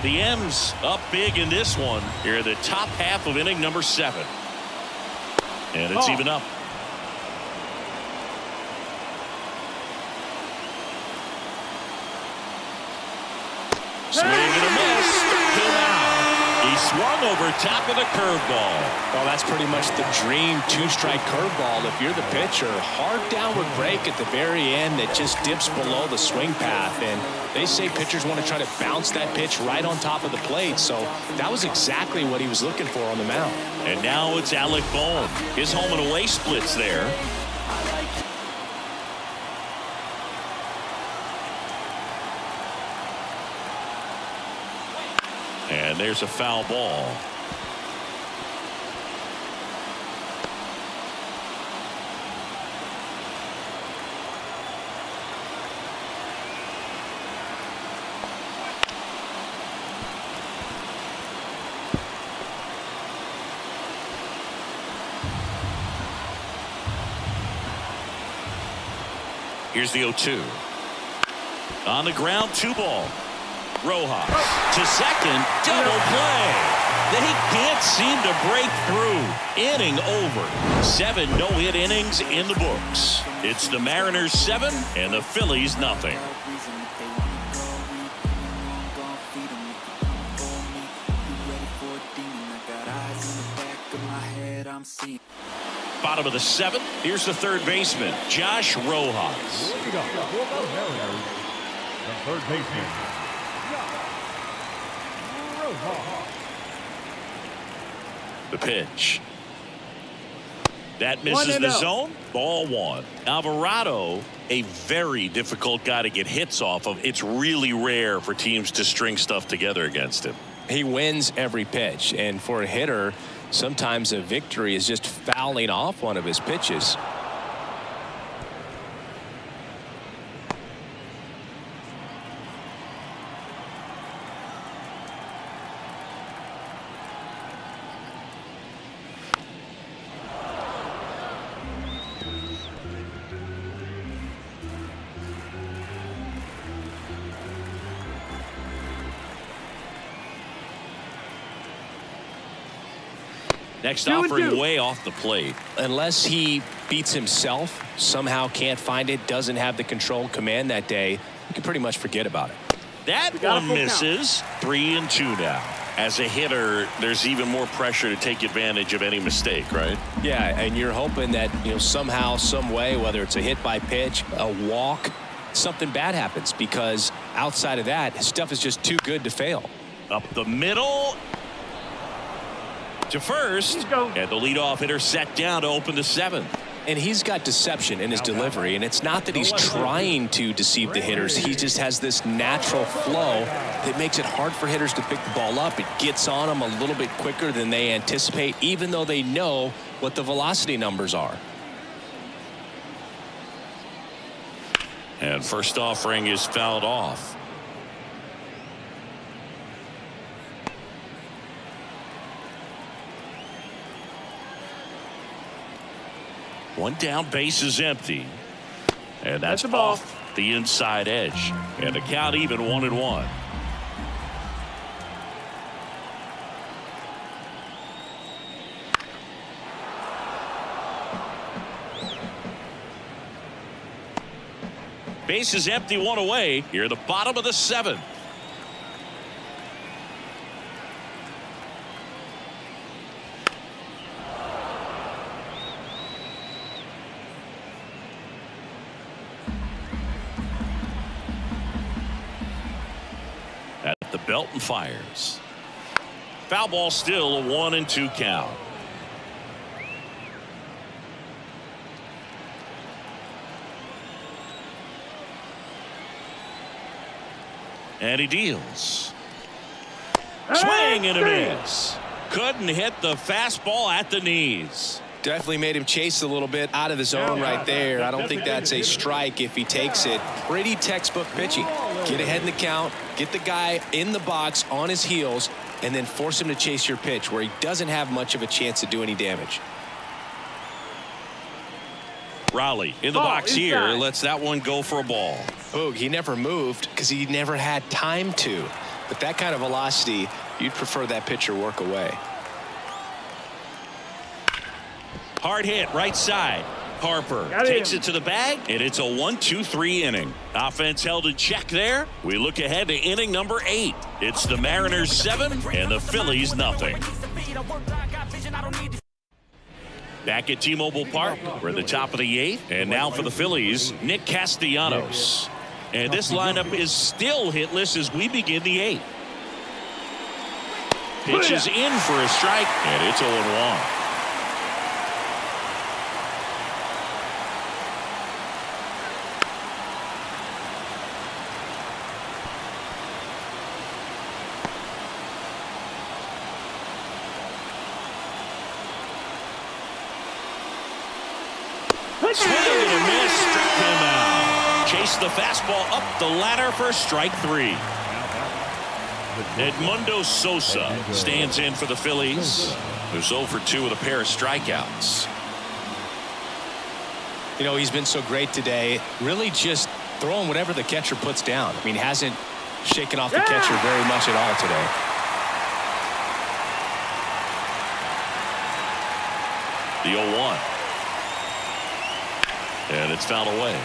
The M's up big in this one here in the top half of inning number 7. And it's even up. Swing and a miss. Came out. He swung over top of the curveball. Well, that's pretty much the dream 2-strike curveball. If you're the pitcher, hard downward break at the very end that just dips below the swing path. And they say pitchers want to try to bounce that pitch right on top of the plate. So that was exactly what he was looking for on the mound. And now it's Alec Bohm. His home and away splits there. And there's a foul ball. Here's the 0-2. On the ground, 2 ball. Rojas to second, double play. They can't seem to break through. Inning over. 7 no-hit innings in the books. It's the Mariners 7 and the Phillies nothing. Bottom of the 7th. Here's the third baseman, Josh Rojas. Here we go. The Mariners, the third baseman, Rojas. The pitch. That misses the zone. Ball 1. Alvarado, a very difficult guy to get hits off of. It's really rare for teams to string stuff together against him. He wins every pitch, and for a hitter, sometimes a victory is just fouling off one of his pitches. Next offering way off the plate. Unless he beats himself, somehow can't find it, doesn't have the control command that day, you can pretty much forget about it. That one misses. 3-2 now. As a hitter, there's even more pressure to take advantage of any mistake, right? Yeah, and you're hoping that, somehow, some way, whether it's a hit by pitch, a walk, something bad happens, because outside of that, stuff is just too good to fail. Up the middle. To first, and the leadoff hitter set down to open the 7th. And he's got deception in his delivery, and it's not that he's trying to deceive the hitters. He just has this natural flow that makes it hard for hitters to pick the ball up. It gets on them a little bit quicker than they anticipate, even though they know what the velocity numbers are. And first offering is fouled off. One down, base is empty. And that's off the inside edge. And the count even 1-1. Base is empty, 1 away. Here at the bottom of the 7th. At the belt and fires. Foul ball, still a 1-2 count. And he deals. Swing and a miss. Couldn't hit the fastball at the knees. Definitely made him chase a little bit out of the zone right there. I don't think that's a strike if he takes it. Pretty textbook pitching. Get ahead in the count, get the guy in the box on his heels, and then force him to chase your pitch where he doesn't have much of a chance to do any damage. Raleigh in the box here, lets that one go for a ball. Boog, he never moved because he never had time to. But that kind of velocity, you'd prefer that pitcher work away. Hard hit right side. Harper takes it to the bag, and it's a 1-2-3 inning. Offense held in check there. We look ahead to inning number 8. It's the Mariners 7 and the Phillies nothing. Back at T-Mobile Park, we're at the top of the 8th, and now for the Phillies, Nick Castellanos. And this lineup is still hitless as we begin the 8th. Pitch is in for a strike, and it's 0-1. Swing and a miss, struck him out. Chase the fastball up the ladder for strike 3. Edmundo Sosa stands in for the Phillies, who's 0 for 2 with a pair of strikeouts. You know, he's been so great today. Really just throwing whatever the catcher puts down. I mean, hasn't shaken off the catcher very much at all today. The 0-1. And it's fouled away.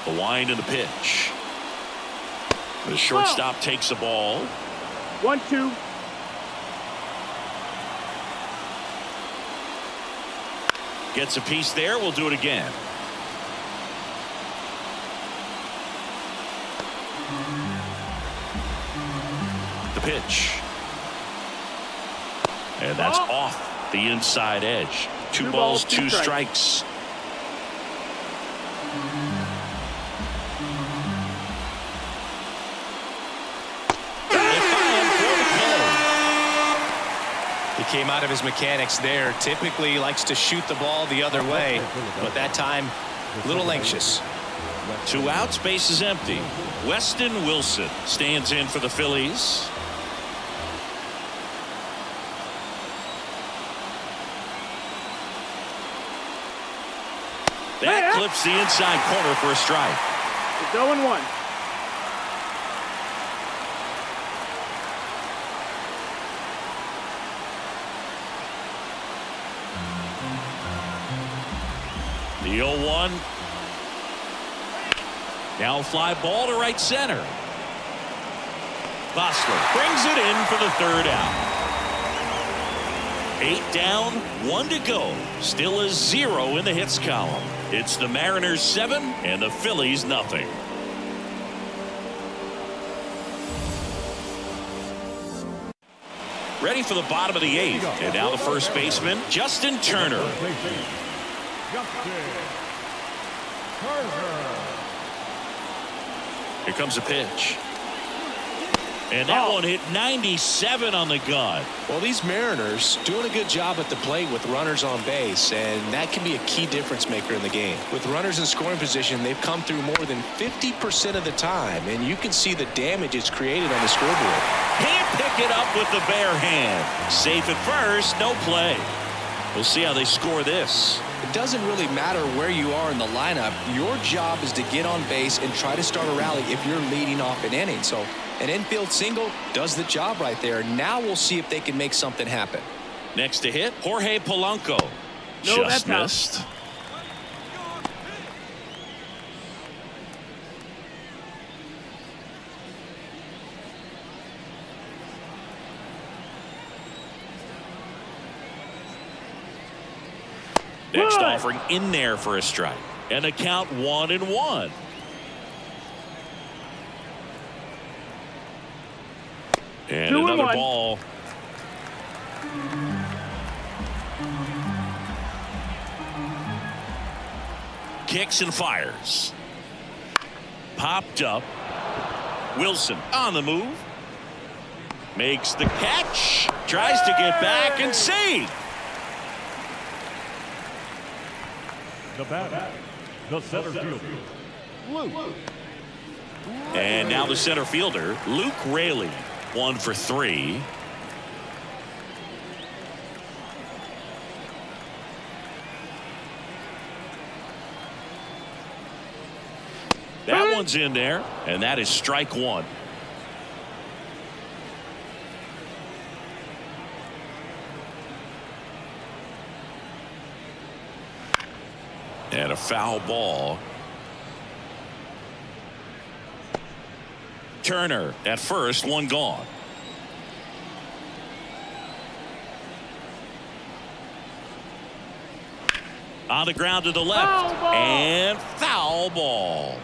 The wind and the pitch. The shortstop takes the ball. 1-2. Gets a piece there. We'll do it again. The pitch. And that's off the inside edge. Two balls, two strikes. He came out of his mechanics there. Typically likes to shoot the ball the other way, but that time a little anxious. 2 outs, base is empty. Weston Wilson stands in for the Phillies. That clips the inside corner for a strike. It's 0-1. The 0-1. Now fly ball to right center. Bosler brings it in for the 3rd out. 8 down, 1 to go. Still a 0 in the hits column. It's the Mariners 7 and the Phillies nothing. Ready for the bottom of the 8th. And now the first baseman, Justin Turner. Here comes a pitch. And that one hit 97 on the gun. Well, these Mariners doing a good job at the plate with runners on base, and that can be a key difference maker in the game. With runners in scoring position, they've come through more than 50% of the time, and you can see the damage it's created on the scoreboard. Can't pick it up with the bare hand. Safe at first, no play. We'll see how they score this. It doesn't really matter where you are in the lineup. Your job is to get on base and try to start a rally if you're leading off an inning. So an infield single does the job right there. Now we'll see if they can make something happen. Next to hit, Jorge Polanco. No, Just that's out. missed. Next offering in there for a strike. And a count 1-1. And another 2-1. ball. Kicks and fires. Popped up. Wilson on the move. Makes the catch. Tries to get back and see. The batter, the center fielder, Luke. And now the center fielder, Luke Raley, 1 for 3. That one's in there, and that is strike 1. And a foul ball. Turner at first, 1 gone. On the ground to the left. Foul ball. And foul ball.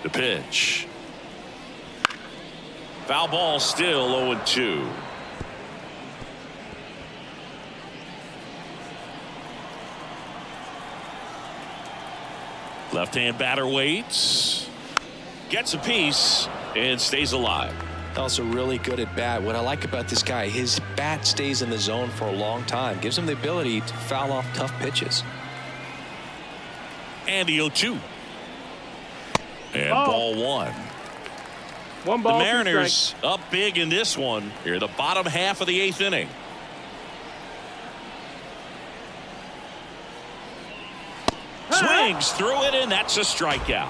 The pitch. Foul ball, still 0-2. Left-hand batter waits. Gets a piece and stays alive. Also really good at bat. What I like about this guy, his bat stays in the zone for a long time. Gives him the ability to foul off tough pitches. And the 0-2. And ball one. One ball. The Mariners up big in this one. Here, the bottom half of the 8th inning. Swings through it, and that's a strikeout.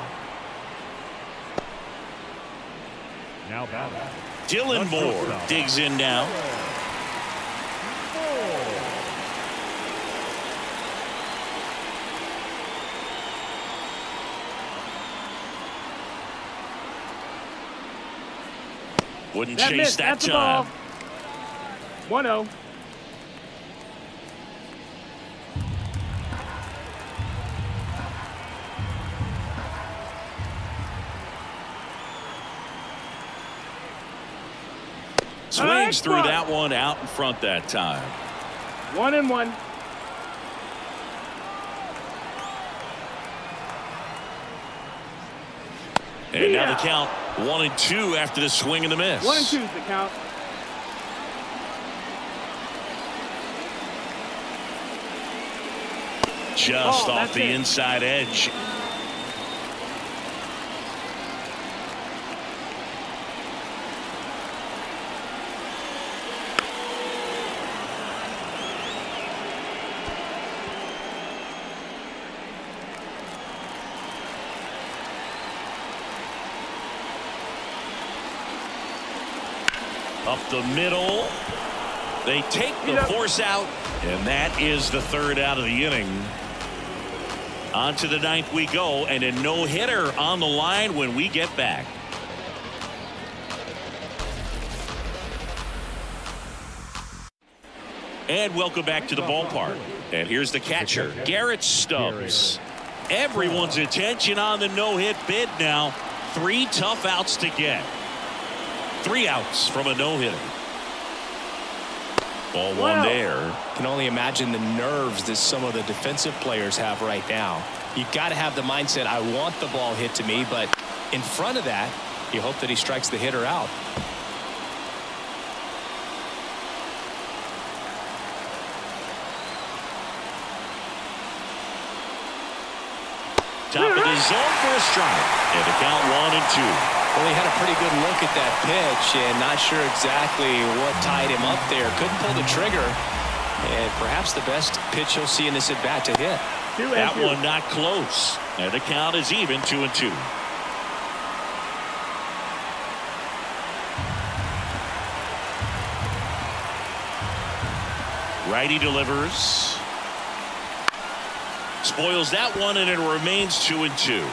Now batting. Dylan Moore digs in now. Wouldn't chase that time. 1-0. Swings through that one out in front that time. 1-1. And now the count 1-2 after the swing and the miss. 1-2 is the count. Just off the inside edge. Up the middle. They take the force out, and that is the 3rd out of the inning. On to the 9th we go, and a no-hitter on the line when we get back. And welcome back to the ballpark. And here's the catcher, Garrett Stubbs. Everyone's attention on the no-hit bid now. 3 tough outs to get. 3 outs from a no-hitter. Ball one there. Can only imagine the nerves that some of the defensive players have right now. You've got to have the mindset, I want the ball hit to me, but in front of that, you hope that he strikes the hitter out. Top of the zone for a strike. And the count 1-2. Well, he had a pretty good look at that pitch and not sure exactly what tied him up there. Couldn't pull the trigger. And perhaps the best pitch he'll see in this at-bat to hit. That one not close. And the count is even 2-2. Righty delivers. Spoils that one, and it remains 2-2.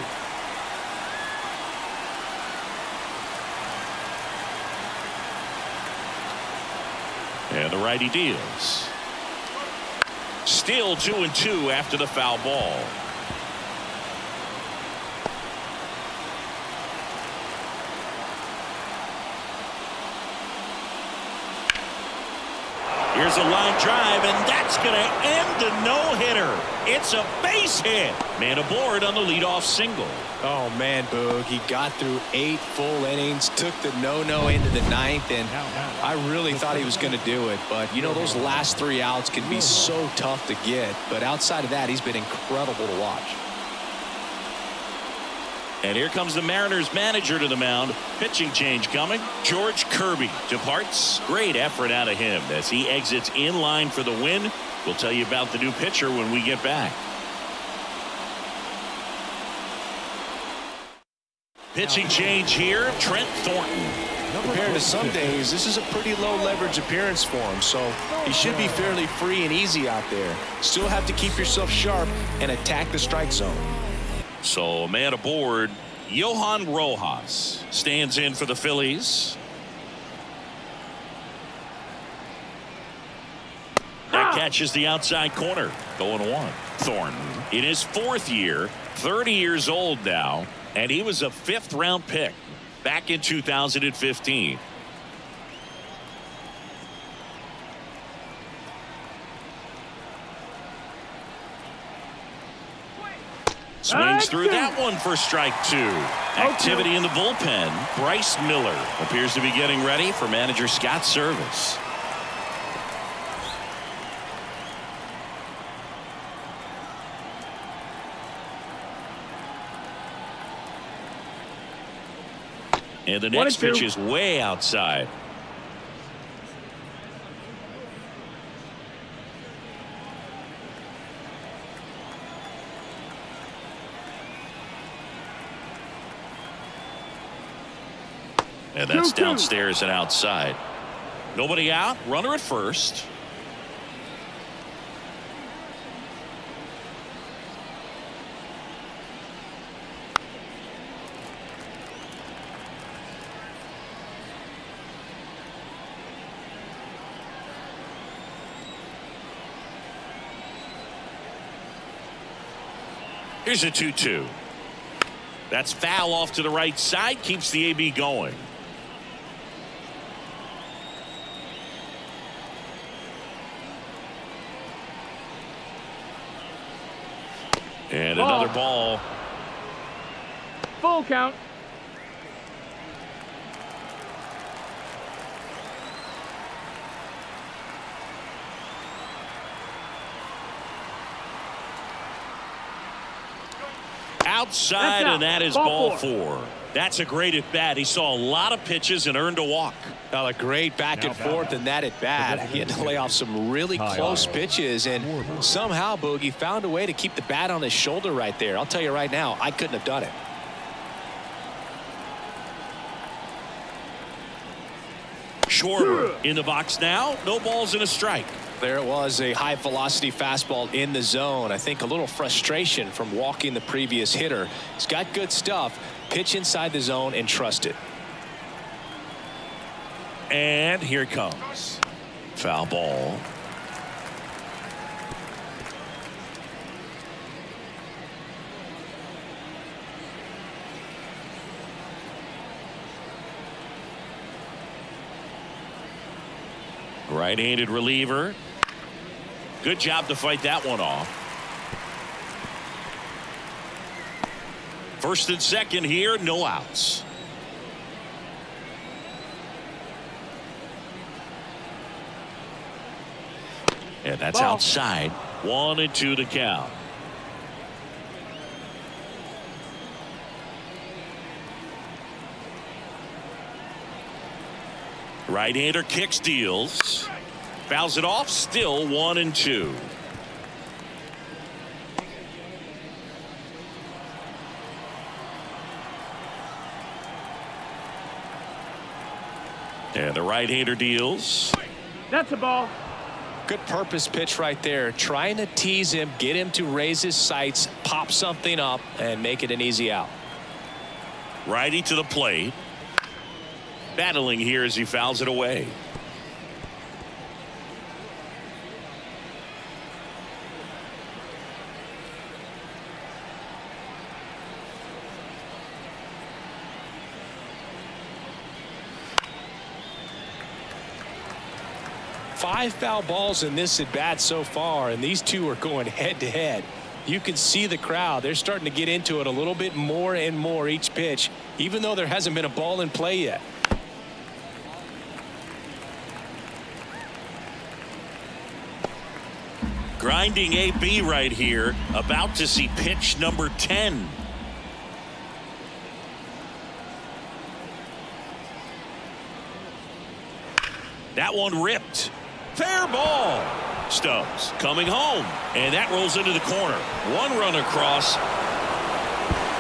And the righty deals. Still 2-2 after the foul ball. Here's a line drive, and that's going to end the no-hitter. It's a base hit. Man aboard on the leadoff single. Oh, man, Boog. He got through 8 full innings, took the no-no into the 9th, and I really thought he was going to do it. But, you know, those last 3 outs can be so tough to get. But outside of that, he's been incredible to watch. And here comes the Mariners manager to the mound. Pitching change coming. George Kirby departs. Great effort out of him as he exits in line for the win. We'll tell you about the new pitcher when we get back. Pitching change here. Trent Thornton. Compared to some days, this is a pretty low leverage appearance for him, so he should be fairly free and easy out there. Still have to keep yourself sharp and attack the strike zone. So a man aboard, Johan Rojas stands in for the Phillies. That catches the outside corner. 0-1. Thornton in his 4th year, 30 years old now, and he was a 5th round pick back in 2015. Swings through that one for strike 2. Activity in the bullpen. Bryce Miller appears to be getting ready for manager Scott's service. And the 1 next and 2. pitch is way outside. And that's 2-2. downstairs and outside. Nobody out. Runner at first. Here's a 2-2. That's foul off to the right side. Keeps the AB going. And another ball. Full count. Outside, and that is ball four. That's a great at bat. He saw a lot of pitches and earned a walk. Well, a great back and forth in that at bat. He had to lay off some really close pitches, and somehow Boogie found a way to keep the bat on his shoulder right there. I'll tell you right now, I couldn't have done it. Schwarber in the box now. No balls and a strike. There it was, a high velocity fastball in the zone. I think a little frustration from walking the previous hitter. He's got good stuff. Pitch inside the zone and trust it. And here it comes. Foul ball. Right-handed reliever. Good job to fight that one off. First and second here, no outs. And that's outside. 1-2 to count. Right-hander kicks, deals. Fouls it off, still 1-2. And the right-hander deals. That's a ball. Good purpose pitch right there. Trying to tease him, get him to raise his sights, pop something up, and make it an easy out. Righty to the plate. Battling here as he fouls it away. Five foul balls in this at bat so far, and these two are going head to head. You can see the crowd. They're starting to get into it a little bit more and more each pitch, even though there hasn't been a ball in play yet. Grinding AB right here, about to see pitch number 10. That one ripped. Fair ball. Stubbs coming home, and that rolls into the corner. One run across.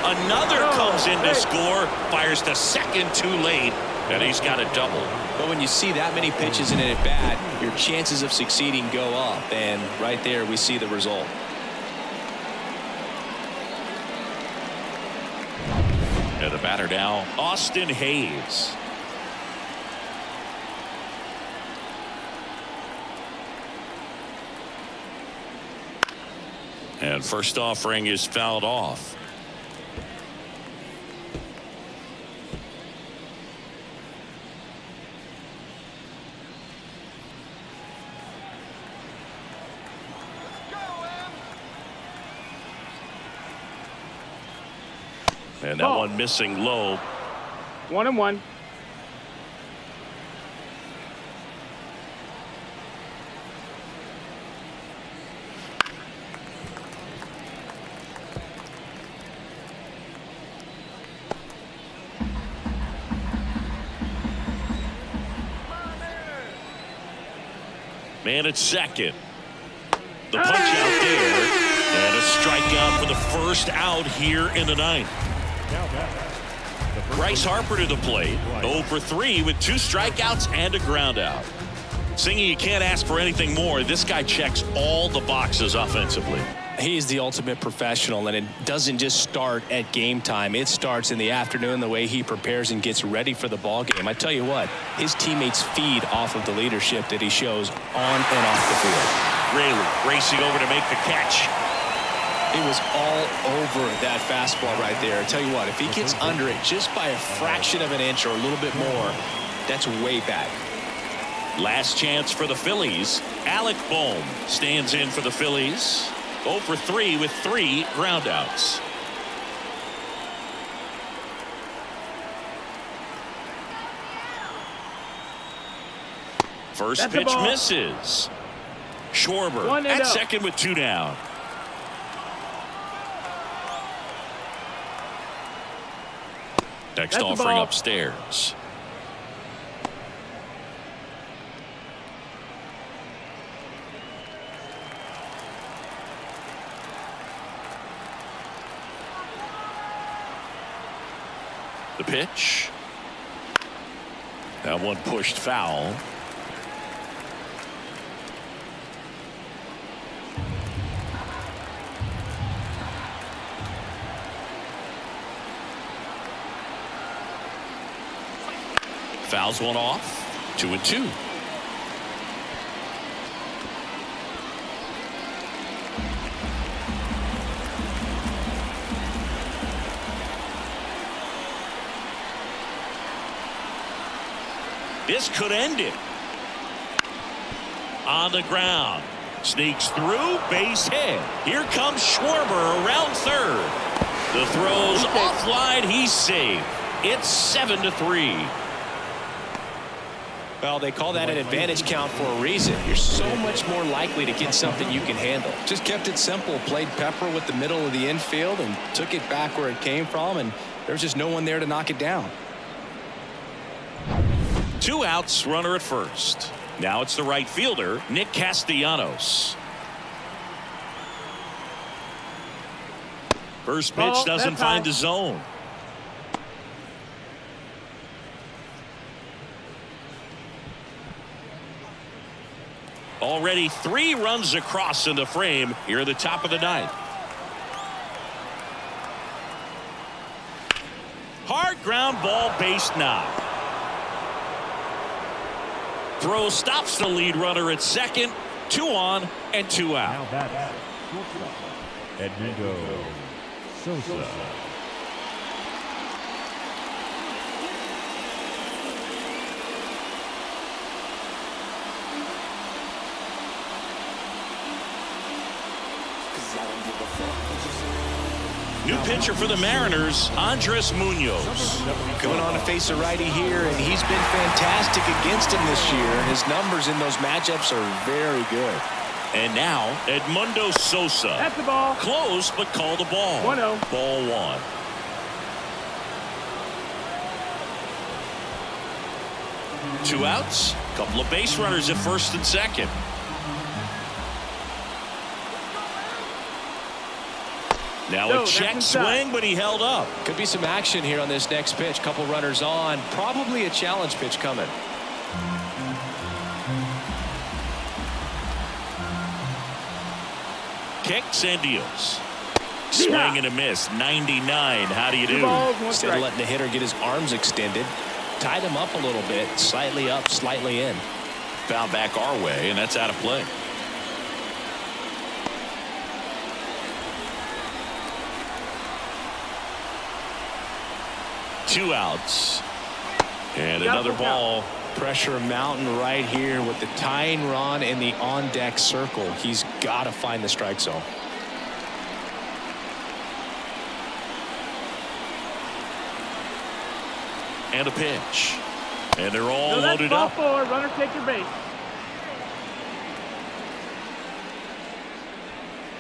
Another comes in to score. Fires to second too late, and he's got a double. But when you see that many pitches in an at bat, your chances of succeeding go up, and right there we see the result. And the batter now, Austin Hayes. And first offering is fouled off. And that one missing low. 1-1. And it's second. The punch out there. And a strikeout for the first out here in the ninth. Bryce Harper to the plate. 0 for 3 with 2 strikeouts and a ground out. Singy, you can't ask for anything more. This guy checks all the boxes offensively. He's the ultimate professional, and it doesn't just start at game time. It starts in the afternoon, the way he prepares and gets ready for the ball game. I tell you what, his teammates feed off of the leadership that he shows on and off the field. Raley racing over to make the catch. It was all over that fastball right there. I tell you what, if he gets under it just by a fraction of an inch or a little bit more, that's way back. Last chance for the Phillies. Alec Bohm stands in for the Phillies. 0 for 3 with 3 groundouts. First That's a pitch ball. misses. Schwarber 1 and at 0. second with 2 down. Next That's a offering ball. upstairs. The pitch. That one pushed foul. Fouls one off. 2-2. This could end it. On the ground. Sneaks through, base hit. Here comes Schwarber around third. The throw's offline. He's safe. It's 7-3. Well, they call that an advantage count for a reason. You're so much more likely to get something you can handle. Just kept it simple. Played pepper with the middle of the infield and took it back where it came from, and there's just no one there to knock it down. 2 outs, runner at first. Now it's the right fielder, Nick Castellanos. First pitch Ball, doesn't that's find high. the zone. Already 3 runs across in the frame here at the top of the ninth. Hard ground ball, base knock. Throw stops the lead runner at second. 2 on and 2 out. Now that's Edmundo Sosa. New pitcher for the Mariners, Andres Munoz. Coming on to face a righty here, and he's been fantastic against him this year. And his numbers in those matchups are very good. And now Edmundo Sosa. That's the ball. Close, but call the ball. 1-0. Ball 1. Two outs. Couple of base runners at first and second. Now No, a that's check inside. swing, but he held up. Could be some action here on this next pitch. Couple runners on. Probably a challenge pitch coming. Kicks and deals. Swing and a miss. 99. How do you 2 do? balls, 1 Instead of strike. letting the hitter get his arms extended, tied him up a little bit. Slightly up, slightly in. Foul back our way, and that's out of play. Two outs. And Got another it. ball. Pressure mountain right here with the tying run in the on-deck circle. He's got to find the strike zone. And a pitch. And they're all No, that's loaded ball up. 4. Runner take your base.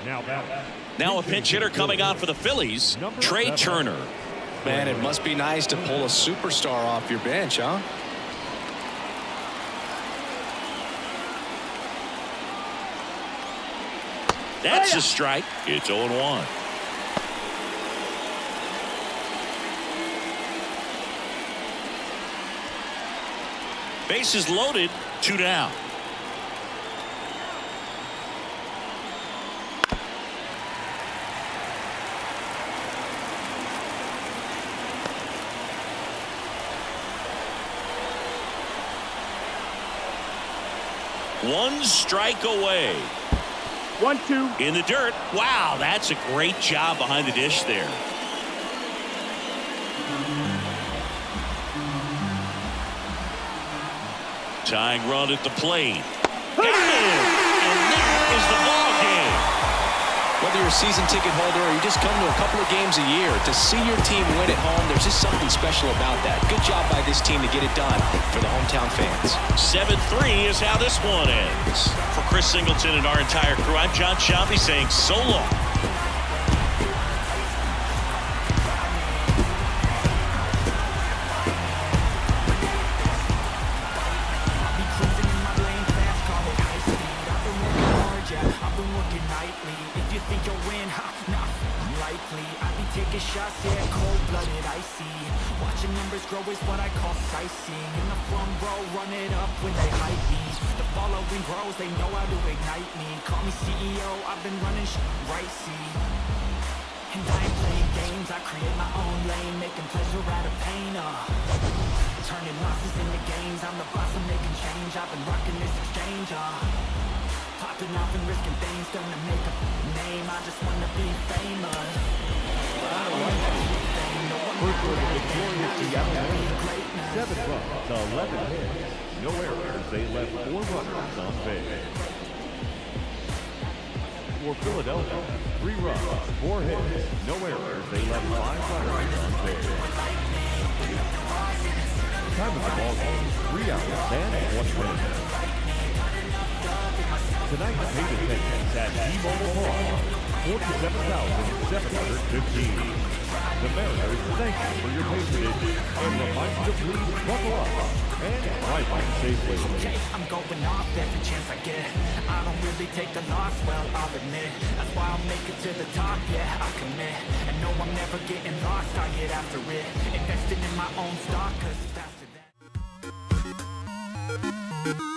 Now that's Now a pinch hitter coming on for the Phillies, Trey Turner. Man, it must be nice to pull a superstar off your bench, huh? That's a strike. It's 0-1. Bases loaded, 2 down. One strike away. 1-2. In the dirt. Wow, that's a great job behind the dish there. Tying run at the plate. Got it! And that is the ball game. Whether you're a season ticket holder or you just come to a couple of games a year, to see your team win at home, there's just something special about that. Good job by this team to get it done for the hometown fans. 7-3 is how this one ends. For Chris Singleton and our entire crew, I'm John Shelby saying so long. Shots, yeah, cold-blooded, icy. Watching numbers grow is what I call sightseeing. In the front row, run it up when they hype me. The following grows, they know how to ignite me. Call me CEO, I've been running right, see. And I ain't playing games, I create my own lane, making pleasure out of pain, turning losses into gains, I'm the boss, I'm making change. I've been rocking this exchange, popping off and risking things, gonna make a name. I just wanna be famous. First for the victorious Seattle Mariners, 7 runs to 11 hits. No errors. They left 4 runners on base. For Philadelphia, 3 runs, 4 hits. No errors. They left 5 runners on base. Time of the ball game, 3 hours and 1 minute. Tonight, pay attendance at T-Mobile Park, 47,715. The Mariners thank you for your patronage and remind you to please buckle up and ride home safely. Okay, I'm going off every chance I get. I don't really take the loss, well, I'll admit. That's why I'll make it to the top, yeah, I commit. And no, I'm never getting lost, I get after it. Investing in my own stock, cause it's faster than...